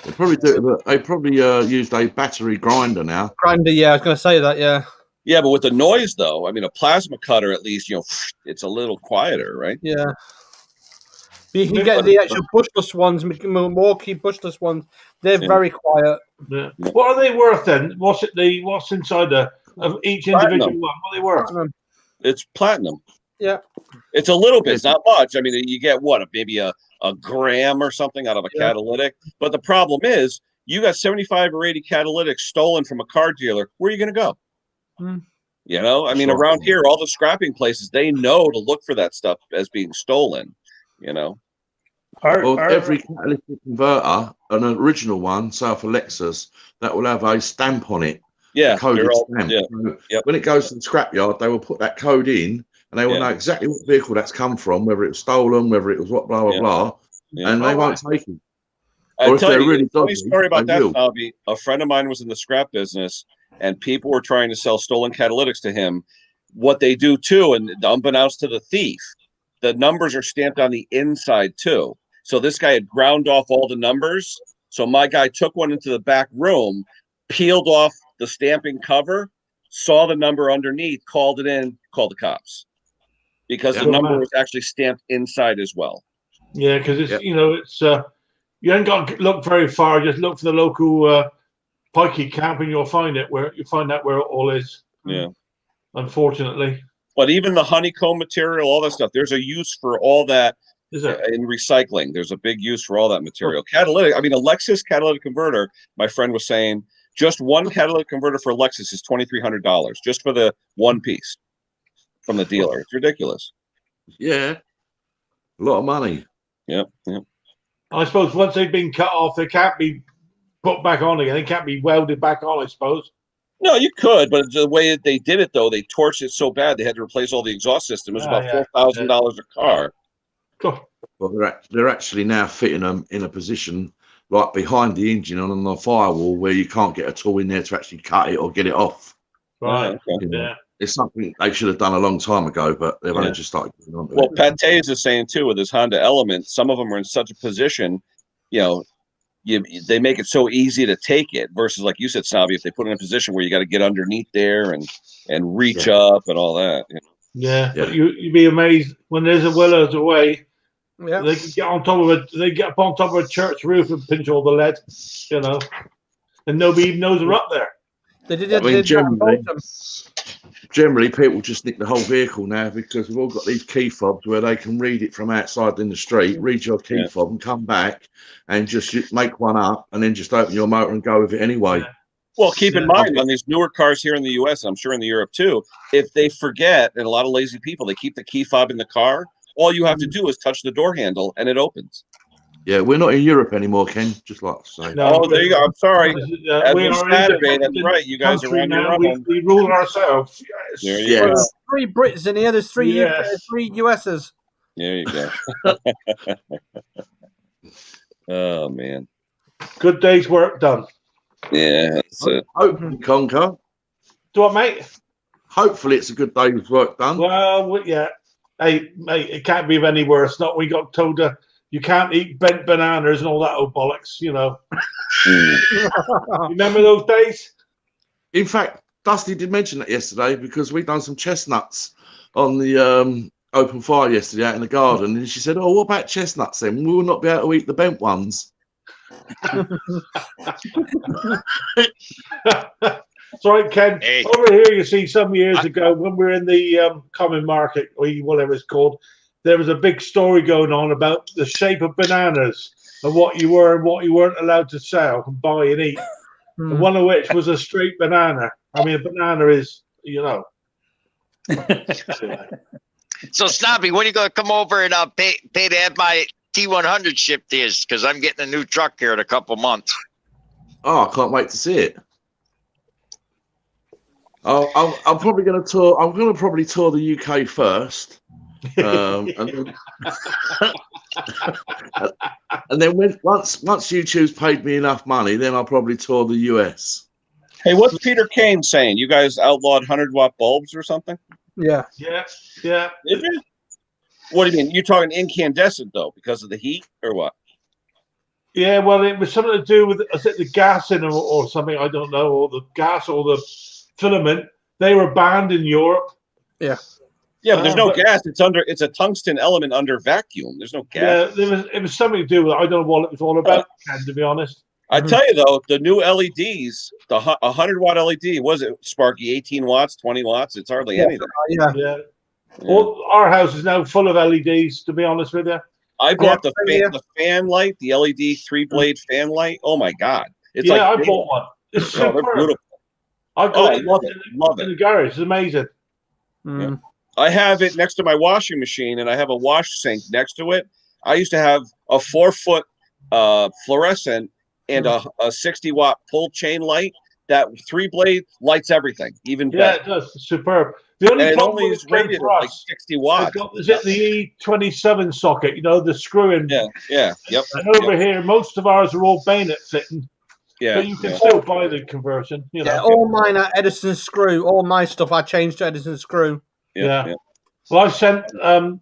They probably used a battery grinder now. Grinder, yeah, I was going to say that, yeah. Yeah, but with the noise, though, I mean, a plasma cutter, at least, it's a little quieter, right? Yeah. You can get the actual bushless ones, Milwaukee bushless ones. They're very quiet. Yeah. What are they worth then? What's inside of each individual one? What are they worth? Platinum. It's platinum. Yeah. It's a little bit. It's not much. I mean, you get maybe a gram or something out of a catalytic. But the problem is, you got 75 or 80 catalytics stolen from a car dealer. Where are you going to go? I mean, around here, all the scrapping places, they know to look for that stuff as being stolen, Every catalytic converter, an original one, say for Lexus, that will have a stamp on it. Yeah. Coded stamp. So when it goes to the scrapyard, they will put that code in and they will know exactly what vehicle that's come from, whether it was stolen, whether it was what, blah, blah, blah. Yeah. And they won't take it. Or if they're really dodgy, story about that, Snobby. A friend of mine was in the scrap business, and people were trying to sell stolen catalytics to him. What they do too, and unbeknownst to the thief, the numbers are stamped on the inside too. So this guy had ground off all the numbers. So my guy took one into the back room, peeled off the stamping cover, saw the number underneath, called it in, called the cops, because the number was actually stamped inside as well. Yeah, because it's it's you ain't got to look very far. Just look for the local pikey camp, and you'll find it where it all is. Yeah, unfortunately. But even the honeycomb material, all that stuff, there's a use for all that in recycling. There's a big use for all that material. Catalytic. I mean, a Lexus catalytic converter. My friend was saying just one catalytic converter for a Lexus is $2,300 just for the one piece from the dealer. It's ridiculous. Yeah, a lot of money. Yep. I suppose once they've been cut off, they can't be put back on again. They can't be welded back on, I suppose. No, you could, but the way that they did it, though, they torched it so bad they had to replace all the exhaust system. It was about $4,000 a car. Cool. Well, they're actually now fitting them in a position like behind the engine on the firewall where you can't get a tool in there to actually cut it or get it off. Right. Yeah. It's something they should have done a long time ago, but they've only just started getting on to it. Pat Tays is saying, too, with his Honda Element, some of them are in such a position, they make it so easy to take it versus, like you said, Snobby, if they put it in a position where you got to get underneath there and reach up and all that. Yeah, but you'd be amazed when there's a Willows away. Yeah, they can get on top of it. They get up on top of a church roof and pinch all the lead, and nobody even knows they're up there. They did generally, people just nick the whole vehicle now because we've all got these key fobs where they can read it from outside in the street, read your key fob and come back and just make one up and then just open your motor and go with it anyway. Yeah. Well, keep in mind on these newer cars here in the U.S., I'm sure in the Europe too, if they forget, and a lot of lazy people, they keep the key fob in the car, all you have to do is touch the door handle and it opens. Yeah, we're not in Europe anymore, Ken. Just like to say. No, Oh, there you go. I'm sorry. As we of are Saturday, that's independent right. You guys are country on your now. own. We rule ourselves. Yes. There you Yes. go. There's 3 Brits in here. There's 3 Yes. 3 USs. There you go. Oh man. Good day's work done. Yeah, that's it. Hopefully, Conker. Do what, mate? Hopefully, it's a good day's work done. Well, yeah. Hey, mate, it can't be any worse. Not we got told you can't eat bent bananas and all that old bollocks, you know. Remember those days? In fact, Dusty did mention that yesterday because we done some chestnuts on the open fire yesterday out in the garden, and she said, "Oh, what about chestnuts then? We will not be able to eat the bent ones." Sorry, Ken. Hey. Over here, you see, some years ago when we were in the common market, or whatever it's called, there was a big story going on about the shape of bananas and what you were and what you weren't allowed to sell and buy and eat. And one of which was a straight banana. I mean, a banana is, you know. So, Snobby, when are you going to come over and pay to have my T100 shipped to us? Because I'm getting a new truck here in a couple months. Oh, I can't wait to see it. I'm probably going to tour. I'm going to probably tour the UK first, and then once YouTube's paid me enough money, then I'll probably tour the US. Hey, what's Peter Kane saying? You guys outlawed 100-watt bulbs or something? Yeah. Yeah. Did you? What do you mean? You're talking incandescent though, because of the heat, or what? Yeah, well, it was something to do with, is it the gas in them or something? I don't know, or the gas or the filament. They were banned in Europe. Yeah. Yeah, but there's no gas. It's a tungsten element under vacuum. There's no gas. Yeah, it was something to do with. I don't know what it was all about, Ken, to be honest. I tell you though, the new LEDs, the 100-watt LED, was it Sparky? 18 watts, 20 watts. It's hardly anything. Yeah. Well, our house is now full of LEDs. To be honest with you, I bought the fan light, the LED 3-blade fan light. Oh my god! It's I bought one. It's they're beautiful. I got it. Love it. In the garage. It's amazing. Yeah. I have it next to my washing machine, and I have a wash sink next to it. I used to have a 4-foot fluorescent and a 60-watt pull chain light. That 3-blade lights everything, even better. Yeah, it does. It's superb. The only problem only is rated at like 60 watts. Is it the E27 socket? You know, the screw in. Yeah. Yep. And over here, most of ours are all bayonet fitting. Yeah. But you can still buy the conversion. You know. Yeah, all mine are Edison screw. All my stuff I changed to Edison screw. Yeah. Well, I sent an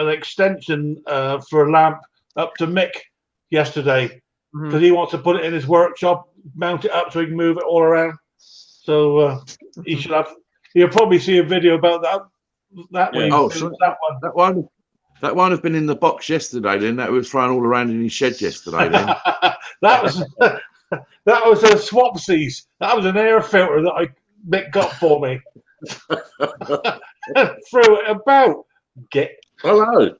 extension for a lamp up to Mick yesterday because he wants to put it in his workshop, mount it up so he can move it all around. So he should have. You'll probably see a video about that one. Oh, so that one has been in the box yesterday. Then that was thrown all around in his shed yesterday. Then that was a Swapsies. That was an air filter that Mick got for me. Threw it about. Hello.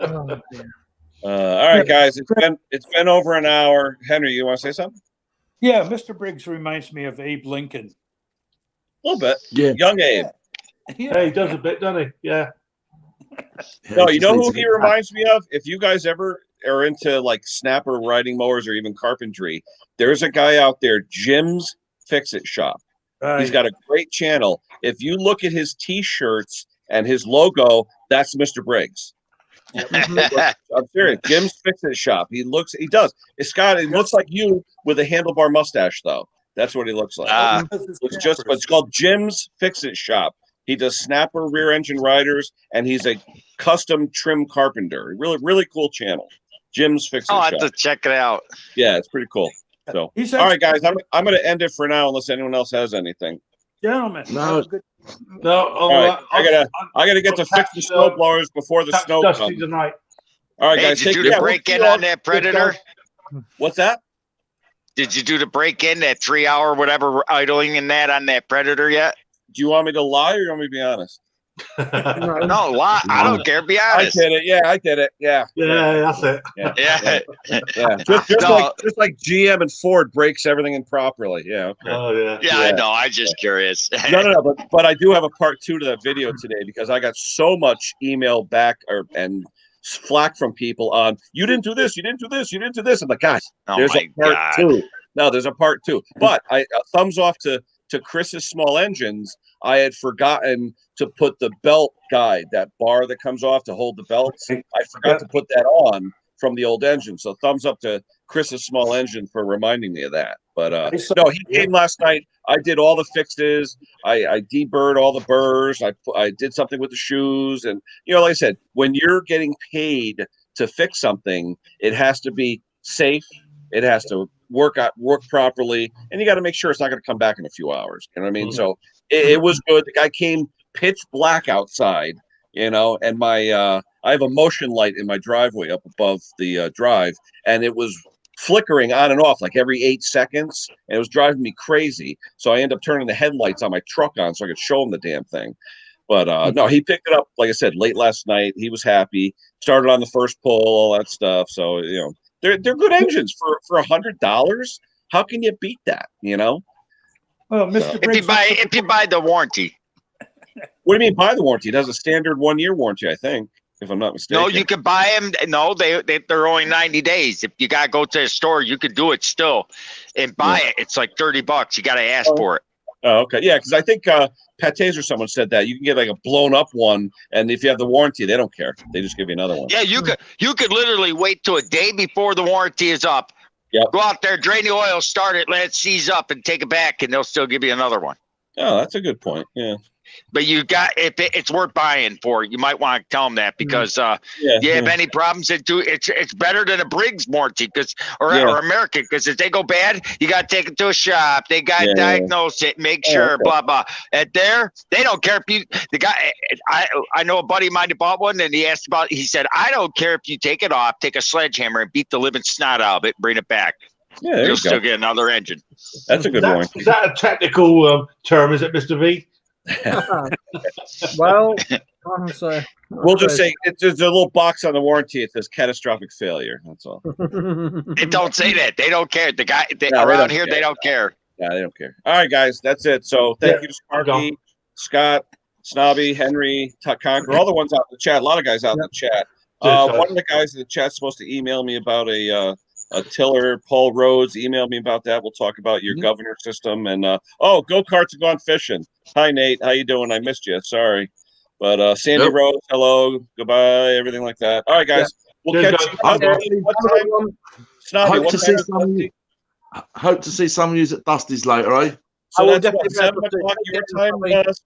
Oh, all right, guys. It's been over an hour. Henry, you want to say something? Yeah, Mr. Briggs reminds me of Abe Lincoln. A little bit. Yeah. Young Abe. Yeah, he does a bit, doesn't he? Yeah. No, you know who he reminds me of? If you guys ever are into like snapper riding mowers or even carpentry, there's a guy out there, Jim's Fix-It Shop. Right. He's got a great channel. If you look at his T-shirts and his logo, that's Mr. Briggs. I'm serious. Jim's Fix-It Shop. He does. It looks like you with a handlebar mustache, though. That's what he looks like. It's called Jim's Fix-It Shop. He does snapper rear engine riders, and he's a custom trim carpenter. Really, really cool channel. Jim's Fix-It Shop. I'll have to check it out. Yeah, it's pretty cool. So, all right, guys, I'm going to end it for now, unless anyone else has anything. Gentlemen, no. All right, I gotta get to fix the snow blowers before the snow comes. Tonight. All right, guys. Did you do the break in on that Predator? What's that? Did you do the break in that 3-hour whatever idling in that on that Predator yet? Do you want me to lie or you want me to be honest? No, lie. I don't care. Be honest. I did it. Yeah, I did it. Yeah. Yeah, that's it. Yeah. Just like GM and Ford breaks everything in properly. Yeah. Okay. Oh yeah. Yeah, I know. I'm just curious. No. But I do have a part 2 to that video today because I got so much email back and flack from people on you didn't do this, you didn't do this, you didn't do this. I'm like, guys, there's a part God. 2. No, there's a part 2. But I thumbs off to Chris's Small Engines. I had forgotten to put the belt guide, that bar that comes off to hold the belts. I forgot to put that on from the old engine. So thumbs up to Chris's Small Engine for reminding me of that. But no, he came last night. I did all the fixes. I deburred all the burrs. I did something with the shoes. And, you know, like I said, when you're getting paid to fix something, it has to be safe. It has to work properly. And you got to make sure it's not going to come back in a few hours. You know what I mean? So it was good. The guy came pitch black outside, you know, and my I have a motion light in my driveway up above the drive, and it was flickering on and off like every 8 seconds, and it was driving me crazy. So I ended up turning the headlights on my truck on so I could show him the damn thing. But no, he picked it up, like I said, late last night. He was happy. Started on the first pull, all that stuff. So, you know, they're good engines for $100. How can you beat that? You know? Well, Mr. If you buy the warranty. What do you mean buy the warranty? It has a standard 1-year warranty, I think, if I'm not mistaken. No, you can buy them. No, they're only 90 days. If you got to go to a store, you could do it still and buy it. It's like $30. You got to ask for it. Oh, okay. Yeah, because I think Pates or someone said that you can get like a blown up one, and if you have the warranty, they don't care. They just give you another one. Yeah, you could literally wait till a day before the warranty is up. Yep. Go out there, drain the oil, start it, let it seize up, and take it back, and they'll still give you another one. Oh, that's a good point. Yeah. But you got if it's worth buying for. You might want to tell them that because you have any problems, it's better than a Briggs warranty or American, because if they go bad, you got to take it to a shop. They got to diagnose it, make sure, blah blah. At there, they don't care if the guy. I know a buddy of mine that bought one, and he said, I don't care if you take it off, take a sledgehammer and beat the living snot out of it, and bring it back. Yeah, you'll still get another engine. That's a good one. Is that a technical term? Is it, Mr. V? Well, we'll just say there's a little box on the warranty. It says catastrophic failure. That's all. It don't say that. They don't care. The guy around here, they don't care. Yeah, they don't care. All right, guys, that's it. So thank you to Sparky, Scott, Snobby, Henry, Conquer, all the ones out in the chat. A lot of guys out in the chat. One of the guys in the chat's supposed to email me about a tiller. Paul Rhodes emailed me about that. We'll talk about your governor system and go-karts have gone fishing. Hi Nate, how you doing? I missed you. Sorry, but Sandy Rose, hello, goodbye, everything like that. All right, guys, we'll catch you. What time? Snobby, hope to see some of you at Dusty's later, eh? So that's what, 7 o'clock your time,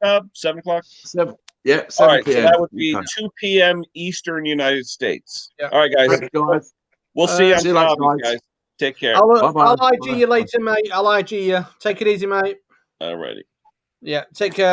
Snob? 7 o'clock. 7 PM. So that would be 2 p.m. Eastern United States. Yeah. All right, guys. We'll see you on Snobby, guys. Take care. I'll IG you later, mate. I'll IG you. Take it easy, mate. All righty. Yeah, take care.